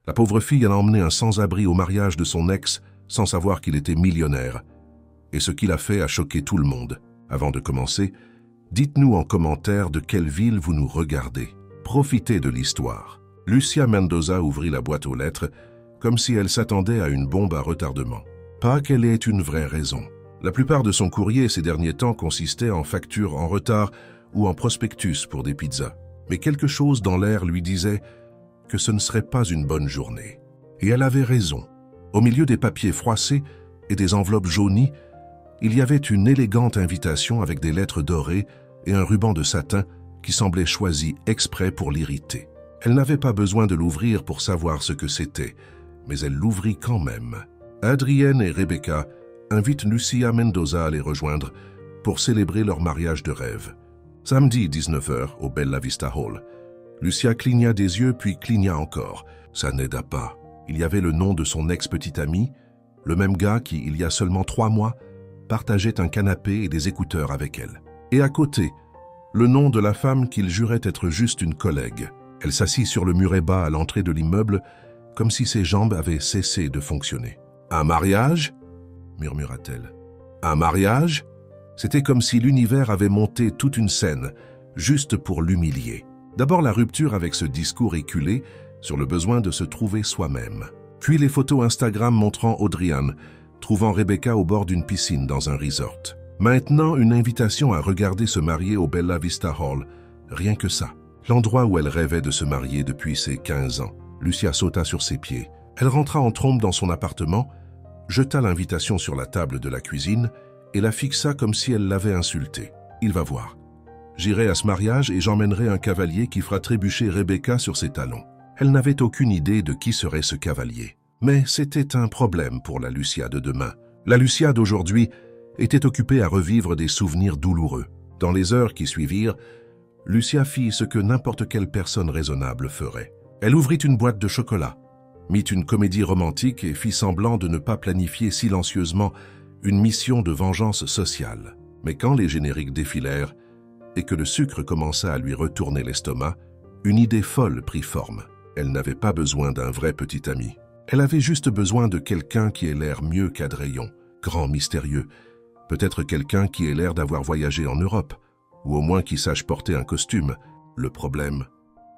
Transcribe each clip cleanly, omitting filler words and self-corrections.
La pauvre fille a emmené un sans-abri au mariage de son ex sans savoir qu'il était millionnaire. Et ce qu'il a fait a choqué tout le monde. Avant de commencer, dites-nous en commentaire de quelle ville vous nous regardez. Profitez de l'histoire. Lucia Mendoza ouvrit la boîte aux lettres comme si elle s'attendait à une bombe à retardement. Pas qu'elle ait une vraie raison. La plupart de son courrier ces derniers temps consistait en factures en retard ou en prospectus pour des pizzas. Mais quelque chose dans l'air lui disait que ce ne serait pas une bonne journée. Et elle avait raison. Au milieu des papiers froissés et des enveloppes jaunies, il y avait une élégante invitation avec des lettres dorées et un ruban de satin qui semblait choisi exprès pour l'irriter. Elle n'avait pas besoin de l'ouvrir pour savoir ce que c'était, mais elle l'ouvrit quand même. Adrienne et Rebecca invitent Lucia Mendoza à les rejoindre pour célébrer leur mariage de rêve. Samedi 19h au Bella Vista Hall. Lucia cligna des yeux puis cligna encore. Ça n'aida pas. Il y avait le nom de son ex-petit ami, le même gars qui, il y a seulement 3 mois, partageait un canapé et des écouteurs avec elle. Et à côté, le nom de la femme qu'il jurait être juste une collègue. Elle s'assit sur le muret bas à l'entrée de l'immeuble, comme si ses jambes avaient cessé de fonctionner. « Un mariage ?» murmura-t-elle. « Un mariage ?» C'était comme si l'univers avait monté toute une scène, juste pour l'humilier. D'abord la rupture avec ce discours éculé sur le besoin de se trouver soi-même. Puis les photos Instagram montrant Audrian, trouvant Rebecca au bord d'une piscine dans un resort. Maintenant, une invitation à regarder se marier au Bella Vista Hall. Rien que ça. L'endroit où elle rêvait de se marier depuis ses 15 ans. Lucia sauta sur ses pieds. Elle rentra en trombe dans son appartement, jeta l'invitation sur la table de la cuisine et la fixa comme si elle l'avait insultée. Il va voir. J'irai à ce mariage et j'emmènerai un cavalier qui fera trébucher Rebecca sur ses talons. Elle n'avait aucune idée de qui serait ce cavalier. Mais c'était un problème pour la Lucia de demain. La Lucia d'aujourd'hui était occupée à revivre des souvenirs douloureux. Dans les heures qui suivirent, Lucia fit ce que n'importe quelle personne raisonnable ferait. Elle ouvrit une boîte de chocolat, mit une comédie romantique et fit semblant de ne pas planifier silencieusement une mission de vengeance sociale. Mais quand les génériques défilèrent et que le sucre commença à lui retourner l'estomac, une idée folle prit forme. Elle n'avait pas besoin d'un vrai petit ami. Elle avait juste besoin de quelqu'un qui ait l'air mieux qu'Adrien, grand mystérieux, peut-être quelqu'un qui ait l'air d'avoir voyagé en Europe, ou au moins qui sache porter un costume. Le problème,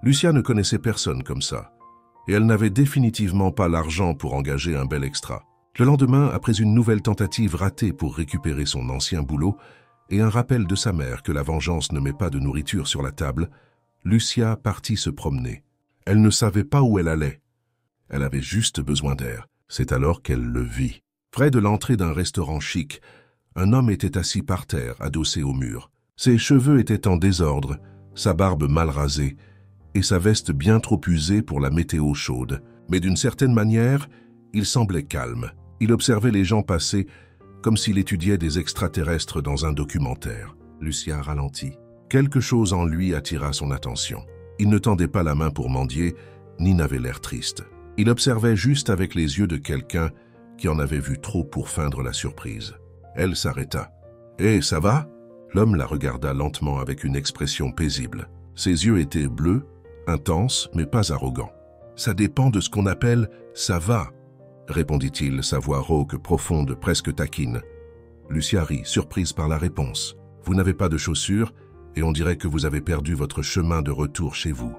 Lucia ne connaissait personne comme ça, et elle n'avait définitivement pas l'argent pour engager un bel extra. Le lendemain, après une nouvelle tentative ratée pour récupérer son ancien boulot et un rappel de sa mère que la vengeance ne met pas de nourriture sur la table, Lucia partit se promener. Elle ne savait pas où elle allait. Elle avait juste besoin d'air. C'est alors qu'elle le vit. Près de l'entrée d'un restaurant chic, un homme était assis par terre, adossé au mur. Ses cheveux étaient en désordre, sa barbe mal rasée et sa veste bien trop usée pour la météo chaude. Mais d'une certaine manière, il semblait calme. Il observait les gens passer comme s'il étudiait des extraterrestres dans un documentaire. Lucia ralentit. Quelque chose en lui attira son attention. Il ne tendait pas la main pour mendier, ni n'avait l'air triste. Il observait juste avec les yeux de quelqu'un qui en avait vu trop pour feindre la surprise. Elle s'arrêta. « Hé, ça va ?» L'homme la regarda lentement avec une expression paisible. Ses yeux étaient bleus, intenses, mais pas arrogants. « Ça dépend de ce qu'on appelle « ça va », répondit-il, sa voix rauque, profonde, presque taquine. Lucia rit, surprise par la réponse. « Vous n'avez pas de chaussures et on dirait que vous avez perdu votre chemin de retour chez vous. »«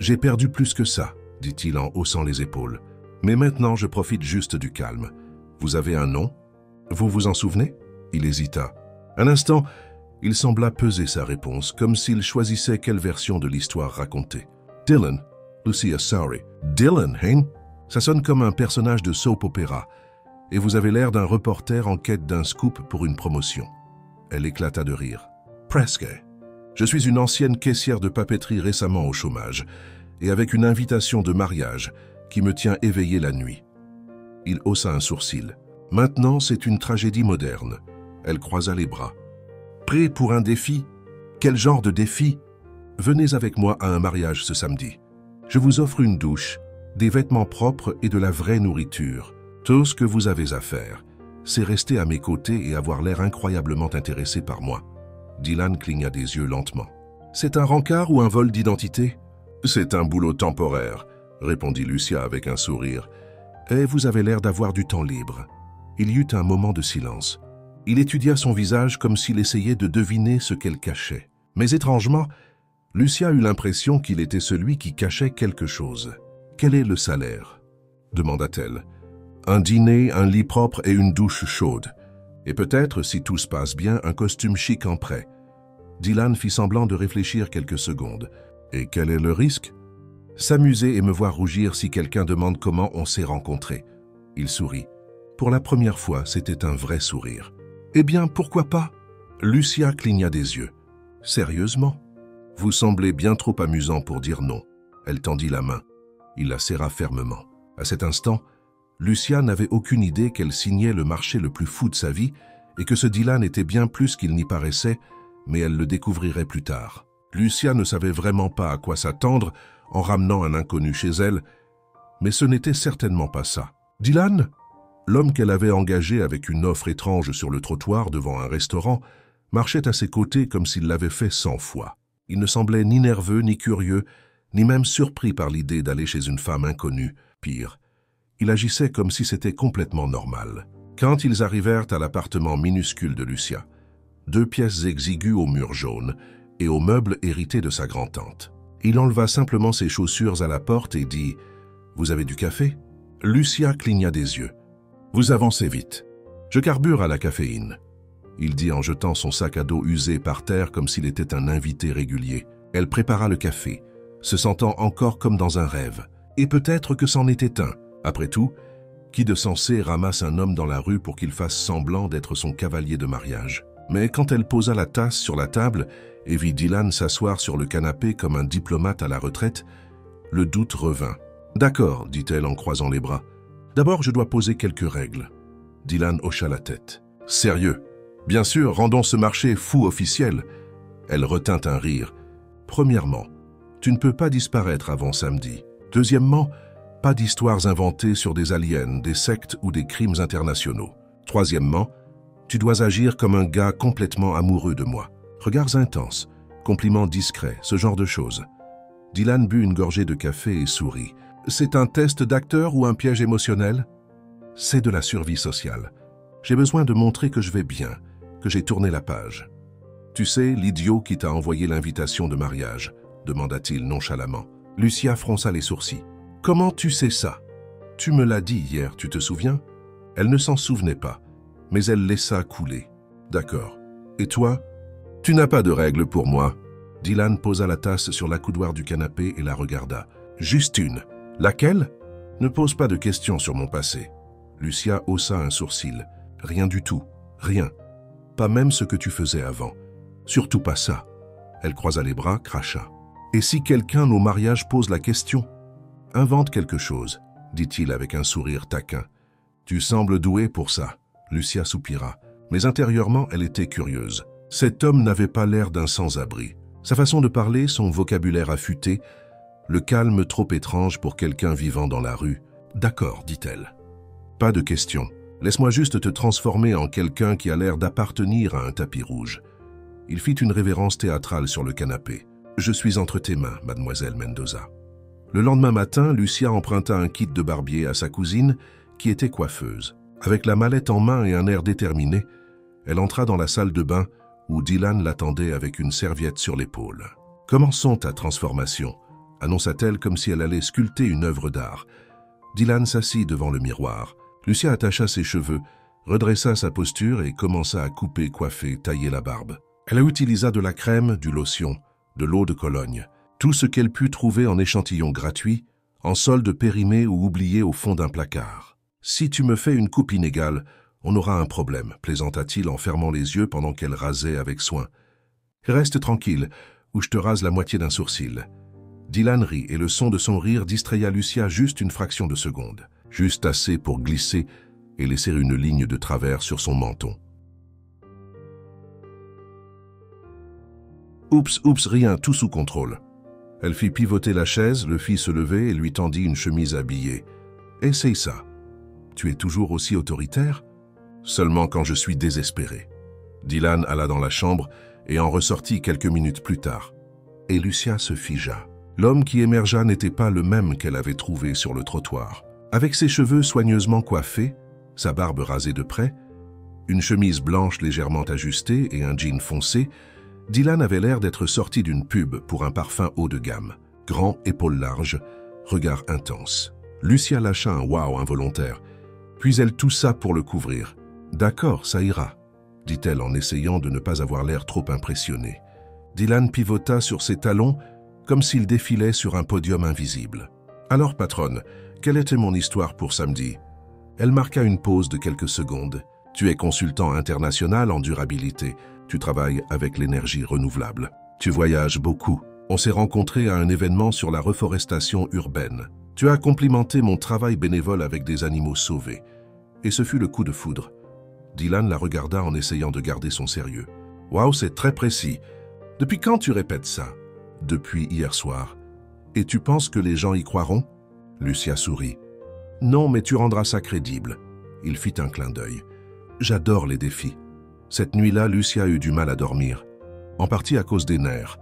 J'ai perdu plus que ça, » dit-il en haussant les épaules. « Mais maintenant, je profite juste du calme. Vous avez un nom? Vous vous en souvenez ?» Il hésita. Un instant, il sembla peser sa réponse, comme s'il choisissait quelle version de l'histoire raconter. « Dylan. Lucia, sorry. Dylan, hein? Ça sonne comme un personnage de soap opéra. Et vous avez l'air d'un reporter en quête d'un scoop pour une promotion. » Elle éclata de rire. « Presque. Je suis une ancienne caissière de papeterie récemment au chômage, et avec une invitation de mariage qui me tient éveillé la nuit. » Il haussa un sourcil. « Maintenant, c'est une tragédie moderne. » Elle croisa les bras. « Prêt pour un défi? Quel genre de défi? Venez avec moi à un mariage ce samedi. Je vous offre une douche, des vêtements propres et de la vraie nourriture. Tout ce que vous avez à faire, c'est rester à mes côtés et avoir l'air incroyablement intéressé par moi. » Dylan cligna des yeux lentement. « C'est un rencard ou un vol d'identité? » « C'est un boulot temporaire. répondit Lucia avec un sourire. « Et vous avez l'air d'avoir du temps libre. » Il y eut un moment de silence. Il étudia son visage comme s'il essayait de deviner ce qu'elle cachait. Mais étrangement, Lucia eut l'impression qu'il était celui qui cachait quelque chose. « Quel est le salaire ?» demanda-t-elle. « Un dîner, un lit propre et une douche chaude. Et peut-être, si tout se passe bien, un costume chic en prêt. » Dylan fit semblant de réfléchir quelques secondes. « Et quel est le risque ?»« S'amuser et me voir rougir si quelqu'un demande comment on s'est rencontrés. » Il sourit. Pour la première fois, c'était un vrai sourire. « Eh bien, pourquoi pas ?» Lucia cligna des yeux. « Sérieusement ? Vous semblez bien trop amusant pour dire non. » Elle tendit la main. Il la serra fermement. À cet instant, Lucia n'avait aucune idée qu'elle signait le marché le plus fou de sa vie et que ce Dylan était bien plus qu'il n'y paraissait, mais elle le découvrirait plus tard. Lucia ne savait vraiment pas à quoi s'attendre en ramenant un inconnu chez elle, mais ce n'était certainement pas ça. « Dylan ?» L'homme qu'elle avait engagé avec une offre étrange sur le trottoir devant un restaurant marchait à ses côtés comme s'il l'avait fait 100 fois. Il ne semblait ni nerveux, ni curieux, ni même surpris par l'idée d'aller chez une femme inconnue. Pire, il agissait comme si c'était complètement normal. Quand ils arrivèrent à l'appartement minuscule de Lucia, 2 pièces exiguës aux murs jaunes et aux meubles hérités de sa grand-tante, il enleva simplement ses chaussures à la porte et dit « Vous avez du café ?» Lucia cligna des yeux. « Vous avancez vite. Je carbure à la caféine. » Il dit en jetant son sac à dos usé par terre comme s'il était un invité régulier. Elle prépara le café, se sentant encore comme dans un rêve. Et peut-être que c'en était un. Après tout, qui de censé ramasse un homme dans la rue pour qu'il fasse semblant d'être son cavalier de mariage? Mais quand elle posa la tasse sur la table et vit Dylan s'asseoir sur le canapé comme un diplomate à la retraite, le doute revint. « D'accord, dit-elle en croisant les bras. D'abord, je dois poser quelques règles. » Dylan hocha la tête. « Sérieux? Bien sûr, rendons ce marché fou officiel. » Elle retint un rire. « Premièrement, tu ne peux pas disparaître avant samedi. Deuxièmement, pas d'histoires inventées sur des aliens, des sectes ou des crimes internationaux. Troisièmement, tu dois agir comme un gars complètement amoureux de moi. Regards intenses, compliments discrets, ce genre de choses. » Dylan but une gorgée de café et sourit. « C'est un test d'acteur ou un piège émotionnel? » « C'est de la survie sociale. J'ai besoin de montrer que je vais bien, que j'ai tourné la page. »« Tu sais, l'idiot qui t'a envoyé l'invitation de mariage ?» demanda-t-il nonchalamment. Lucia fronça les sourcils. « Comment tu sais ça? Tu me l'as dit hier, tu te souviens ?» Elle ne s'en souvenait pas, mais elle laissa couler. « D'accord. Et toi? Tu n'as pas de règles pour moi. » Dylan posa la tasse sur l'accoudoir du canapé et la regarda. « Juste une. Laquelle? Ne pose pas de questions sur mon passé. » Lucia haussa un sourcil. « Rien du tout. Rien. Pas même ce que tu faisais avant. Surtout pas ça. » Elle croisa les bras, cracha. « Et si quelqu'un au mariage pose la question? Invente quelque chose, » dit-il avec un sourire taquin. « Tu sembles doué pour ça. » Lucia soupira. Mais intérieurement, elle était curieuse. Cet homme n'avait pas l'air d'un sans-abri. Sa façon de parler, son vocabulaire affûté, le calme trop étrange pour quelqu'un vivant dans la rue. « D'accord, dit-elle. Pas de question. Laisse-moi juste te transformer en quelqu'un qui a l'air d'appartenir à un tapis rouge. » Il fit une révérence théâtrale sur le canapé. « Je suis entre tes mains, mademoiselle Mendoza. » Le lendemain matin, Lucia emprunta un kit de barbier à sa cousine, qui était coiffeuse. Avec la mallette en main et un air déterminé, elle entra dans la salle de bain où Dylan l'attendait avec une serviette sur l'épaule. « Commençons ta transformation », annonça-t-elle comme si elle allait sculpter une œuvre d'art. Dylan s'assit devant le miroir. Lucia attacha ses cheveux, redressa sa posture et commença à couper, coiffer, tailler la barbe. Elle utilisa de la crème, du lotion, de l'eau de Cologne, tout ce qu'elle put trouver en échantillon gratuit, en solde périmé ou oublié au fond d'un placard. « Si tu me fais une coupe inégale, on aura un problème, plaisanta-t-il en fermant les yeux pendant qu'elle rasait avec soin. « Reste tranquille, ou je te rase la moitié d'un sourcil. » Dylan rit et le son de son rire distraya Lucia juste une fraction de seconde, juste assez pour glisser et laisser une ligne de travers sur son menton. « Oups, oups, rien, tout sous contrôle. » Elle fit pivoter la chaise, le fit se lever et lui tendit une chemise habillée. « Essaye ça. Tu es toujours aussi autoritaire? » « Seulement quand je suis désespéré. » Dylan alla dans la chambre et en ressortit quelques minutes plus tard. Et Lucia se figea. L'homme qui émergea n'était pas le même qu'elle avait trouvé sur le trottoir. Avec ses cheveux soigneusement coiffés, sa barbe rasée de près, une chemise blanche légèrement ajustée et un jean foncé, Dylan avait l'air d'être sorti d'une pub pour un parfum haut de gamme. Grand, épaules larges, regard intense. Lucia lâcha un « wow » involontaire, puis elle toussa pour le couvrir. « D'accord, ça ira », dit-elle en essayant de ne pas avoir l'air trop impressionné. Dylan pivota sur ses talons comme s'il défilait sur un podium invisible. « Alors, patronne, quelle était mon histoire pour samedi ?» Elle marqua une pause de quelques secondes. « Tu es consultant international en durabilité. Tu travailles avec l'énergie renouvelable. Tu voyages beaucoup. On s'est rencontrés à un événement sur la reforestation urbaine. Tu as complimenté mon travail bénévole avec des animaux sauvés. Et ce fut le coup de foudre. » Dylan la regarda en essayant de garder son sérieux. « Waouh, c'est très précis. Depuis quand tu répètes ça ?»« Depuis hier soir. Et tu penses que les gens y croiront ?» Lucia sourit. « Non, mais tu rendras ça crédible. » Il fit un clin d'œil. « J'adore les défis. » Cette nuit-là, Lucia eut du mal à dormir. En partie à cause des nerfs.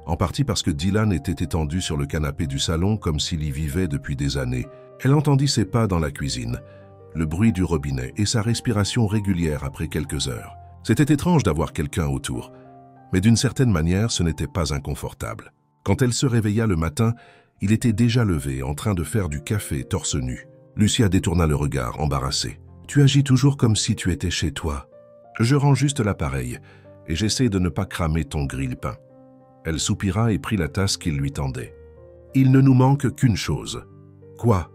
En partie parce que Dylan était étendu sur le canapé du salon comme s'il y vivait depuis des années. Elle entendit ses pas dans la cuisine, le bruit du robinet et sa respiration régulière après quelques heures. C'était étrange d'avoir quelqu'un autour, mais d'une certaine manière, ce n'était pas inconfortable. Quand elle se réveilla le matin, il était déjà levé, en train de faire du café torse nu. Lucia détourna le regard, embarrassée. « Tu agis toujours comme si tu étais chez toi. » « Je rends juste l'appareil et j'essaie de ne pas cramer ton grille-pain. » Elle soupira et prit la tasse qu'il lui tendait. « Il ne nous manque qu'une chose. »« Quoi ?»«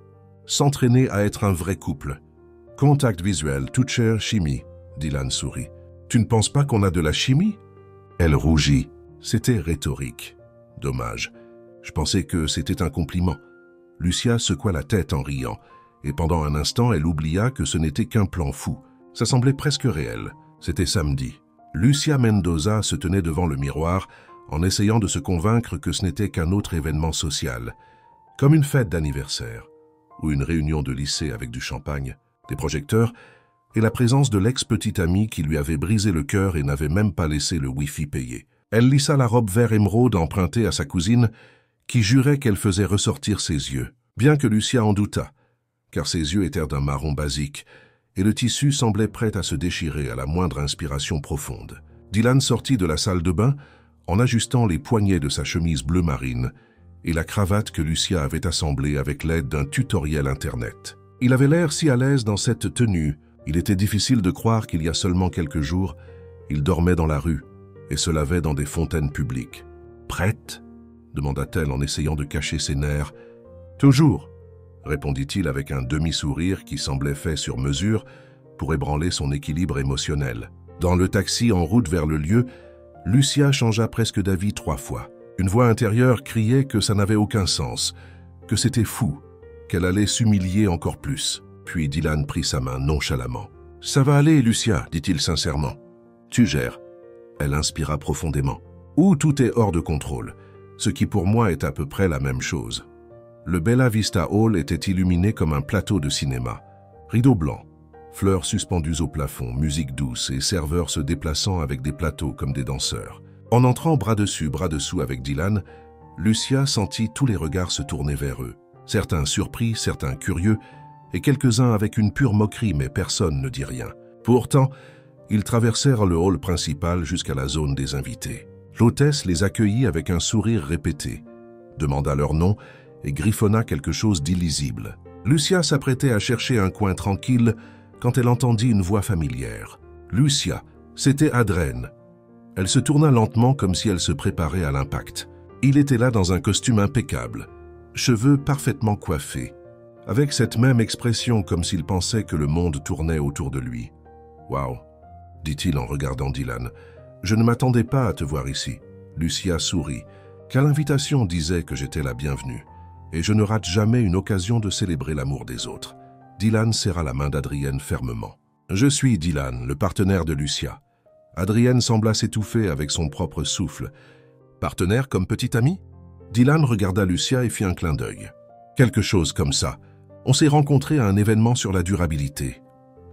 S'entraîner à être un vrai couple. »« Contact visuel, toucher, chimie. » Dylan sourit. « Tu ne penses pas qu'on a de la chimie ?» Elle rougit. C'était rhétorique. Dommage. Je pensais que c'était un compliment. Lucia secoua la tête en riant, et pendant un instant, elle oublia que ce n'était qu'un plan fou. Ça semblait presque réel. C'était samedi. Lucia Mendoza se tenait devant le miroir en essayant de se convaincre que ce n'était qu'un autre événement social, comme une fête d'anniversaire ou une réunion de lycée avec du champagne, des projecteurs et la présence de l'ex-petite amie qui lui avait brisé le cœur et n'avait même pas laissé le Wi-Fi payé. Elle lissa la robe vert émeraude empruntée à sa cousine qui jurait qu'elle faisait ressortir ses yeux, bien que Lucia en doutât, car ses yeux étaient d'un marron basique et le tissu semblait prêt à se déchirer à la moindre inspiration profonde. Dylan sortit de la salle de bain en ajustant les poignets de sa chemise bleu marine et la cravate que Lucia avait assemblée avec l'aide d'un tutoriel Internet. Il avait l'air si à l'aise dans cette tenue, il était difficile de croire qu'il y a seulement quelques jours, il dormait dans la rue et se lavait dans des fontaines publiques. « Prête ?» demanda-t-elle en essayant de cacher ses nerfs. « Toujours !» répondit-il avec un demi-sourire qui semblait fait sur mesure pour ébranler son équilibre émotionnel. Dans le taxi en route vers le lieu, Lucia changea presque d'avis 3 fois. Une voix intérieure criait que ça n'avait aucun sens, que c'était fou, qu'elle allait s'humilier encore plus. Puis Dylan prit sa main nonchalamment. « Ça va aller, Lucia, dit-il sincèrement. Tu gères. » Elle inspira profondément. « Ou tout est hors de contrôle, ce qui pour moi est à peu près la même chose. » Le Bella Vista Hall était illuminé comme un plateau de cinéma. Rideaux blancs, fleurs suspendues au plafond, musique douce et serveurs se déplaçant avec des plateaux comme des danseurs. En entrant bras dessus, bras dessous avec Dylan, Lucia sentit tous les regards se tourner vers eux. Certains surpris, certains curieux, et quelques-uns avec une pure moquerie, mais personne ne dit rien. Pourtant, ils traversèrent le hall principal jusqu'à la zone des invités. L'hôtesse les accueillit avec un sourire répété, demanda leur nom et griffonna quelque chose d'illisible. Lucia s'apprêtait à chercher un coin tranquille quand elle entendit une voix familière. Lucia, c'était Adrien. Elle se tourna lentement comme si elle se préparait à l'impact. Il était là dans un costume impeccable, cheveux parfaitement coiffés, avec cette même expression comme s'il pensait que le monde tournait autour de lui. « Waouh !» dit-il en regardant Dylan. « Je ne m'attendais pas à te voir ici. » Lucia sourit, car l'invitation disait que j'étais la bienvenue. Et je ne rate jamais une occasion de célébrer l'amour des autres. Dylan serra la main d'Adrien fermement. « Je suis Dylan, le partenaire de Lucia. » Adrien sembla s'étouffer avec son propre souffle. « Partenaire comme petit ami ?» Dylan regarda Lucia et fit un clin d'œil. « Quelque chose comme ça. On s'est rencontrés à un événement sur la durabilité. »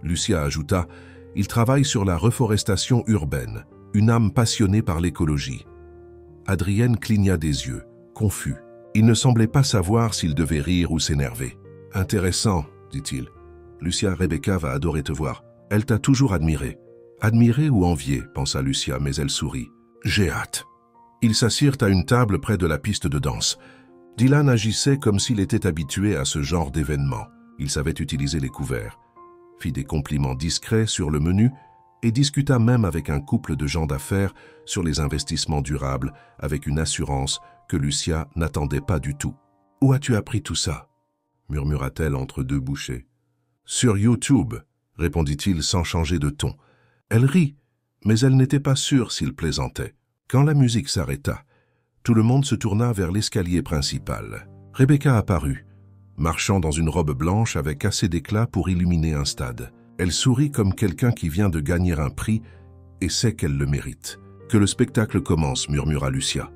Lucia ajouta « Il travaille sur la reforestation urbaine, une âme passionnée par l'écologie. » Adrien cligna des yeux, confus. Il ne semblait pas savoir s'il devait rire ou s'énerver. « Intéressant, dit-il. Lucia, Rebecca va adorer te voir. Elle t'a toujours admiré. » Admiré ou envié, pensa Lucia, mais elle sourit. « J'ai hâte. » Ils s'assirent à une table près de la piste de danse. Dylan agissait comme s'il était habitué à ce genre d'événement. Il savait utiliser les couverts, fit des compliments discrets sur le menu et discuta même avec un couple de gens d'affaires sur les investissements durables avec une assurance que Lucia n'attendait pas du tout. « Où as-tu appris tout ça ?» murmura-t-elle entre deux bouchées. « Sur YouTube », répondit-il sans changer de ton. Elle rit, mais elle n'était pas sûre s'il plaisantait. Quand la musique s'arrêta, tout le monde se tourna vers l'escalier principal. Rebecca apparut, marchant dans une robe blanche avec assez d'éclat pour illuminer un stade. Elle sourit comme quelqu'un qui vient de gagner un prix et sait qu'elle le mérite. « Que le spectacle commence », murmura Lucia.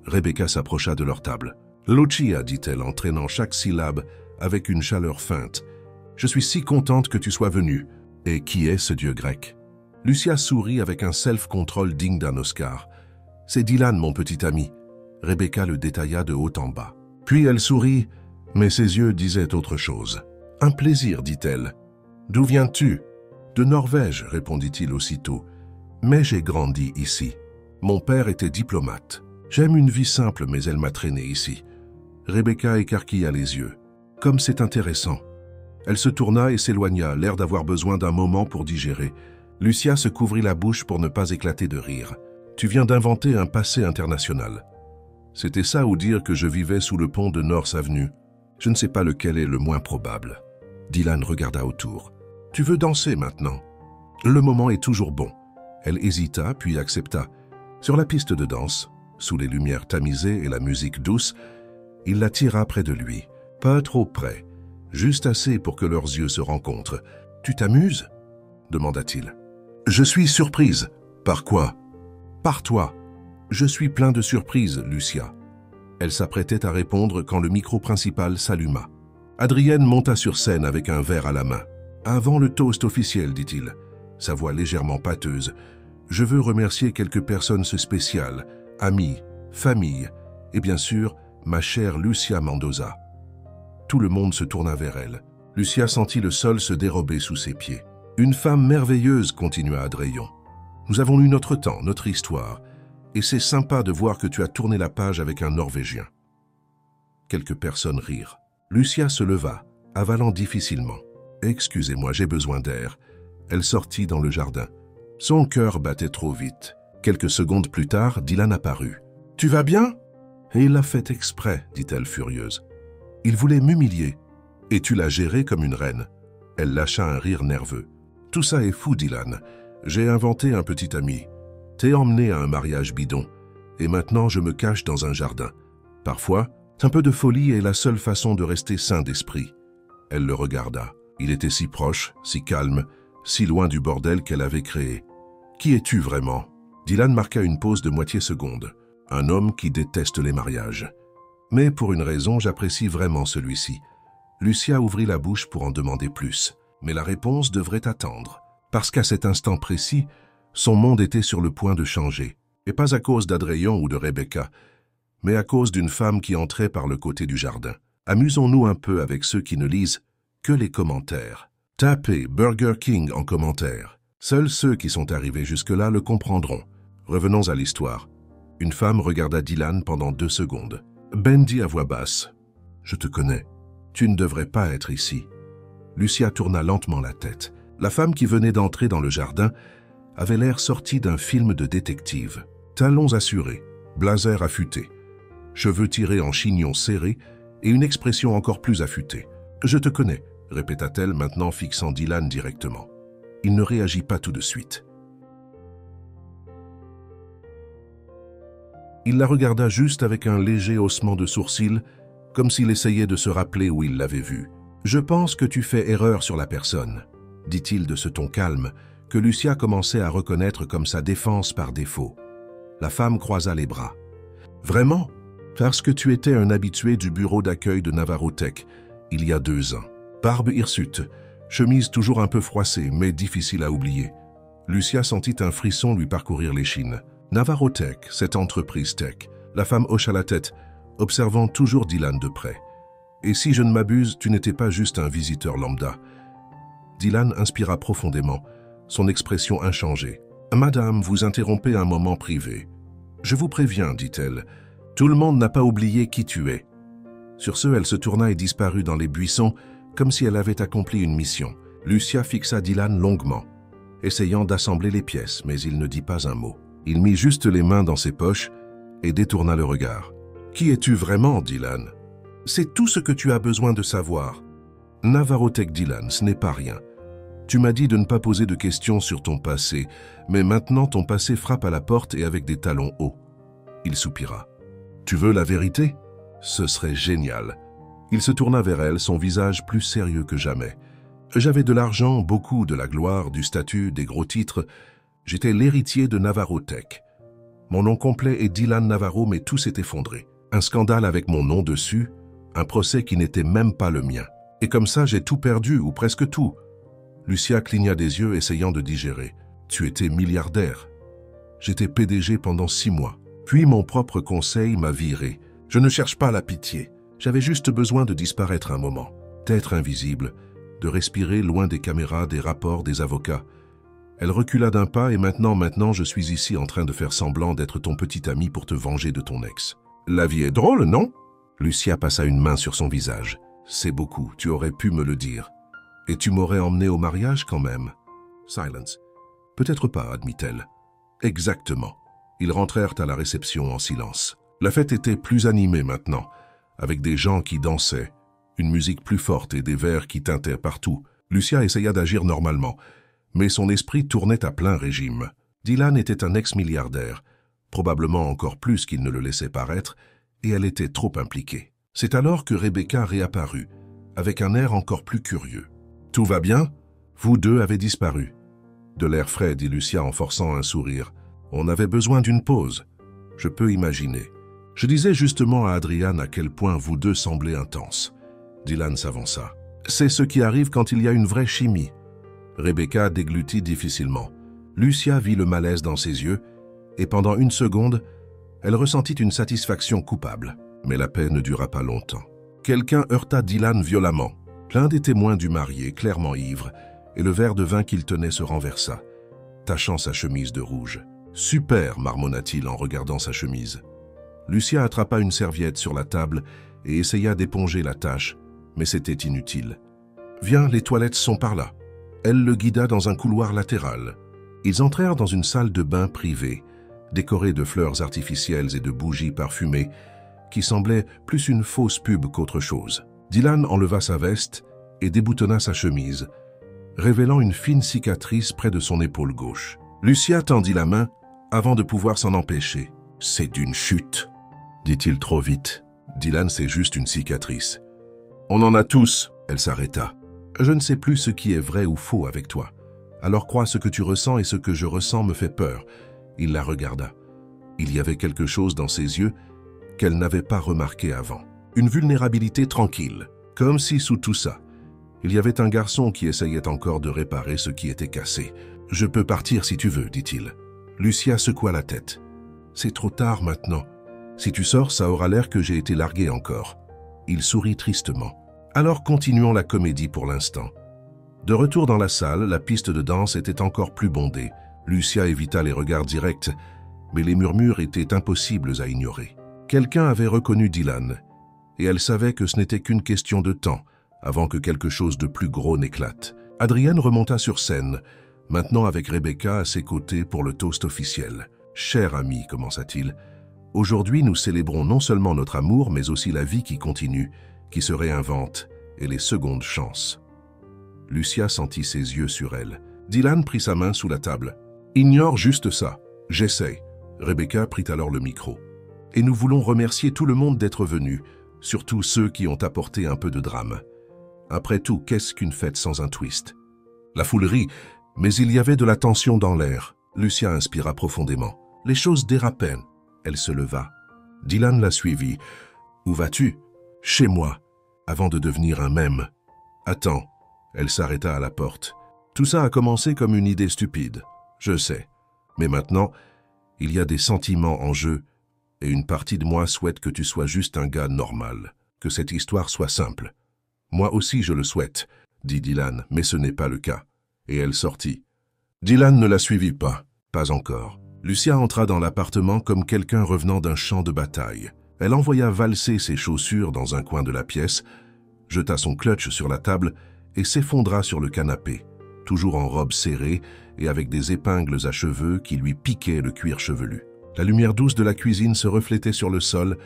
Rebecca s'approcha de leur table. « Lucia », dit-elle en traînant chaque syllabe avec une chaleur feinte. « Je suis si contente que tu sois venue. Et qui est ce dieu grec ?» Lucia sourit avec un self-control digne d'un Oscar. « C'est Dylan, mon petit ami. » Rebecca le détailla de haut en bas. Puis elle sourit, mais ses yeux disaient autre chose. « Un plaisir, dit-elle. »« D'où viens-tu ?»« De Norvège, répondit-il aussitôt. Mais j'ai grandi ici. Mon père était diplomate. J'aime une vie simple, mais elle m'a traîné ici. » Rebecca écarquilla les yeux. « Comme c'est intéressant. » Elle se tourna et s'éloigna, l'air d'avoir besoin d'un moment pour digérer. Lucia se couvrit la bouche pour ne pas éclater de rire. « Tu viens d'inventer un passé international. » C'était ça ou dire que je vivais sous le pont de North Avenue. Je ne sais pas lequel est le moins probable. Dylan regarda autour. « Tu veux danser maintenant ?»« Le moment est toujours bon. » Elle hésita, puis accepta. Sur la piste de danse, sous les lumières tamisées et la musique douce, il la tira près de lui. Pas trop près, juste assez pour que leurs yeux se rencontrent. « Tu t'amuses ?» demanda-t-il. « Je suis surprise. »« Par quoi ?»« Par toi. »« Je suis plein de surprises, Lucia. » Elle s'apprêtait à répondre quand le micro principal s'alluma. Adrienne monta sur scène avec un verre à la main. « Avant le toast officiel, dit-il, sa voix légèrement pâteuse, je veux remercier quelques personnes spéciales, amis, famille, et bien sûr, ma chère Lucia Mendoza. » Tout le monde se tourna vers elle. Lucia sentit le sol se dérober sous ses pieds. « Une femme merveilleuse, continua Adrien. Nous avons eu notre temps, notre histoire, et c'est sympa de voir que tu as tourné la page avec un Norvégien. » Quelques personnes rirent. Lucia se leva, avalant difficilement. « Excusez-moi, j'ai besoin d'air. » Elle sortit dans le jardin. Son cœur battait trop vite. Quelques secondes plus tard, Dylan apparut. « Tu vas bien ?»« Et il l'a fait exprès, dit-elle furieuse. Il voulait m'humilier. Et tu l'as géré comme une reine. » Elle lâcha un rire nerveux. « Tout ça est fou, Dylan. J'ai inventé un petit ami. T'es emmené à un mariage bidon. Et maintenant, je me cache dans un jardin. Parfois, un peu de folie est la seule façon de rester sain d'esprit. » Elle le regarda. Il était si proche, si calme, si loin du bordel qu'elle avait créé. « Qui es-tu vraiment ?» Dylan marqua une pause de moitié seconde. « Un homme qui déteste les mariages. Mais pour une raison, j'apprécie vraiment celui-ci. » Lucia ouvrit la bouche pour en demander plus. Mais la réponse devrait attendre. Parce qu'à cet instant précis, son monde était sur le point de changer. Et pas à cause d'Adrien ou de Rebecca, mais à cause d'une femme qui entrait par le côté du jardin. Amusons-nous un peu avec ceux qui ne lisent que les commentaires. Tapez Burger King en commentaire. Seuls ceux qui sont arrivés jusque-là le comprendront. Revenons à l'histoire. Une femme regarda Dylan pendant 2 secondes. Ben dit à voix basse. « Je te connais. Tu ne devrais pas être ici. » Lucia tourna lentement la tête. La femme qui venait d'entrer dans le jardin avait l'air sortie d'un film de détective. Talons assurés, blazer affûté, cheveux tirés en chignon serré et une expression encore plus affûtée. « Je te connais », répéta-t-elle maintenant fixant Dylan directement. Il ne réagit pas tout de suite. Il la regarda juste avec un léger haussement de sourcils, comme s'il essayait de se rappeler où il l'avait vue. « Je pense que tu fais erreur sur la personne », dit-il de ce ton calme, que Lucia commençait à reconnaître comme sa défense par défaut. La femme croisa les bras. « Vraiment ? Parce que tu étais un habitué du bureau d'accueil de Navarrotech, il y a 2 ans. Barbe hirsute, chemise toujours un peu froissée, mais difficile à oublier. » Lucia sentit un frisson lui parcourir l'échine. « Navarrotech, cette entreprise tech. » La femme hocha la tête. « observant toujours Dylan de près. Et si je ne m'abuse, tu n'étais pas juste un visiteur lambda. Dylan inspira profondément, son expression inchangée. Madame, vous interrompez un moment privé. Je vous préviens, dit-elle. Tout le monde n'a pas oublié qui tu es. Sur ce, elle se tourna et disparut dans les buissons, comme si elle avait accompli une mission. Lucia fixa Dylan longuement, essayant d'assembler les pièces, mais il ne dit pas un mot. Il mit juste les mains dans ses poches et détourna le regard. « Qui es-tu vraiment, Dylan ?»« C'est tout ce que tu as besoin de savoir. » « Navarotech Dylan, ce n'est pas rien. Tu m'as dit de ne pas poser de questions sur ton passé, mais maintenant ton passé frappe à la porte et avec des talons hauts. » Il soupira. « Tu veux la vérité ? Ce serait génial. » Il se tourna vers elle, son visage plus sérieux que jamais. « J'avais de l'argent, beaucoup, de la gloire, du statut, des gros titres. J'étais l'héritier de Navarotech. Mon nom complet est Dylan Navarro, mais tout s'est effondré. Un scandale avec mon nom dessus, un procès qui n'était même pas le mien. Et comme ça, j'ai tout perdu, ou presque tout. » Lucia cligna des yeux, essayant de digérer. « Tu étais milliardaire. J'étais PDG pendant 6 mois. Puis mon propre conseil m'a viré. Je ne cherche pas la pitié. J'avais juste besoin de disparaître un moment, d'être invisible, de respirer loin des caméras, des rapports, des avocats. » Elle recula d'un pas et maintenant, je suis ici en train de faire semblant d'être ton petit ami pour te venger de ton ex. La vie est drôle, non? Lucia passa une main sur son visage. C'est beaucoup, tu aurais pu me le dire. Et tu m'aurais emmené au mariage quand même. Silence. Peut-être pas, admit-elle. Exactement. Ils rentrèrent à la réception en silence. La fête était plus animée maintenant, avec des gens qui dansaient, une musique plus forte et des verres qui tintaient partout. Lucia essaya d'agir normalement, mais son esprit tournait à plein régime. Dylan était un ex-milliardaire, probablement encore plus qu'il ne le laissait paraître, et elle était trop impliquée. C'est alors que Rebecca réapparut, avec un air encore plus curieux. « Tout va bien? Vous deux avez disparu. » De l'air frais, dit Lucia en forçant un sourire. « On avait besoin d'une pause. Je peux imaginer. Je disais justement à Adrian à quel point vous deux semblez intenses. » Dylan s'avança. « C'est ce qui arrive quand il y a une vraie chimie. » Rebecca déglutit difficilement. Lucia vit le malaise dans ses yeux, et pendant une seconde, elle ressentit une satisfaction coupable. Mais la paix ne dura pas longtemps. Quelqu'un heurta Dylan violemment. L'un des témoins du marié, clairement ivre, et le verre de vin qu'il tenait se renversa, tachant sa chemise de rouge. « Super » marmonna-t-il en regardant sa chemise. Lucia attrapa une serviette sur la table et essaya d'éponger la tache, mais c'était inutile. « Viens, les toilettes sont par là. » Elle le guida dans un couloir latéral. Ils entrèrent dans une salle de bain privée, décorée de fleurs artificielles et de bougies parfumées, qui semblait plus une fausse pub qu'autre chose. Dylan enleva sa veste et déboutonna sa chemise, révélant une fine cicatrice près de son épaule gauche. Lucia tendit la main avant de pouvoir s'en empêcher. « C'est d'une chute », dit-il trop vite. Dylan, c'est juste une cicatrice. « On en a tous », elle s'arrêta. « Je ne sais plus ce qui est vrai ou faux avec toi. Alors crois ce que tu ressens et ce que je ressens me fait peur. » Il la regarda. Il y avait quelque chose dans ses yeux qu'elle n'avait pas remarqué avant. Une vulnérabilité tranquille, comme si sous tout ça, il y avait un garçon qui essayait encore de réparer ce qui était cassé. « Je peux partir si tu veux, dit-il. » Lucia secoua la tête. « C'est trop tard maintenant. Si tu sors, ça aura l'air que j'ai été largué encore. » Il sourit tristement. « Alors continuons la comédie pour l'instant. » De retour dans la salle, la piste de danse était encore plus bondée. Lucia évita les regards directs, mais les murmures étaient impossibles à ignorer. Quelqu'un avait reconnu Dylan, et elle savait que ce n'était qu'une question de temps avant que quelque chose de plus gros n'éclate. Adrienne remonta sur scène, maintenant avec Rebecca à ses côtés pour le toast officiel. « Cher ami, commença-t-il, aujourd'hui nous célébrons non seulement notre amour, mais aussi la vie qui continue, qui se réinvente, et les secondes chances. » Lucia sentit ses yeux sur elle. Dylan prit sa main sous la table. « Ignore juste ça. J'essaye. » Rebecca prit alors le micro. « Et nous voulons remercier tout le monde d'être venu, surtout ceux qui ont apporté un peu de drame. Après tout, qu'est-ce qu'une fête sans un twist ?» La foule rit, mais il y avait de la tension dans l'air. Lucia inspira profondément. Les choses dérapaient. Elle se leva. Dylan la suivit. « Où vas-tu ?»« Chez moi, avant de devenir un mème. »« Attends. » Elle s'arrêta à la porte. « Tout ça a commencé comme une idée stupide. Je sais. Mais maintenant, il y a des sentiments en jeu Et une partie de moi souhaite que tu sois juste un gars normal, que cette histoire soit simple. Moi aussi je le souhaite, dit Dylan, mais ce n'est pas le cas. Et elle sortit. Dylan ne la suivit pas, pas encore. Lucia entra dans l'appartement comme quelqu'un revenant d'un champ de bataille. Elle envoya valser ses chaussures dans un coin de la pièce, jeta son clutch sur la table et s'effondra sur le canapé, toujours en robe serrée et avec des épingles à cheveux qui lui piquaient le cuir chevelu. La lumière douce de la cuisine se reflétait sur le sol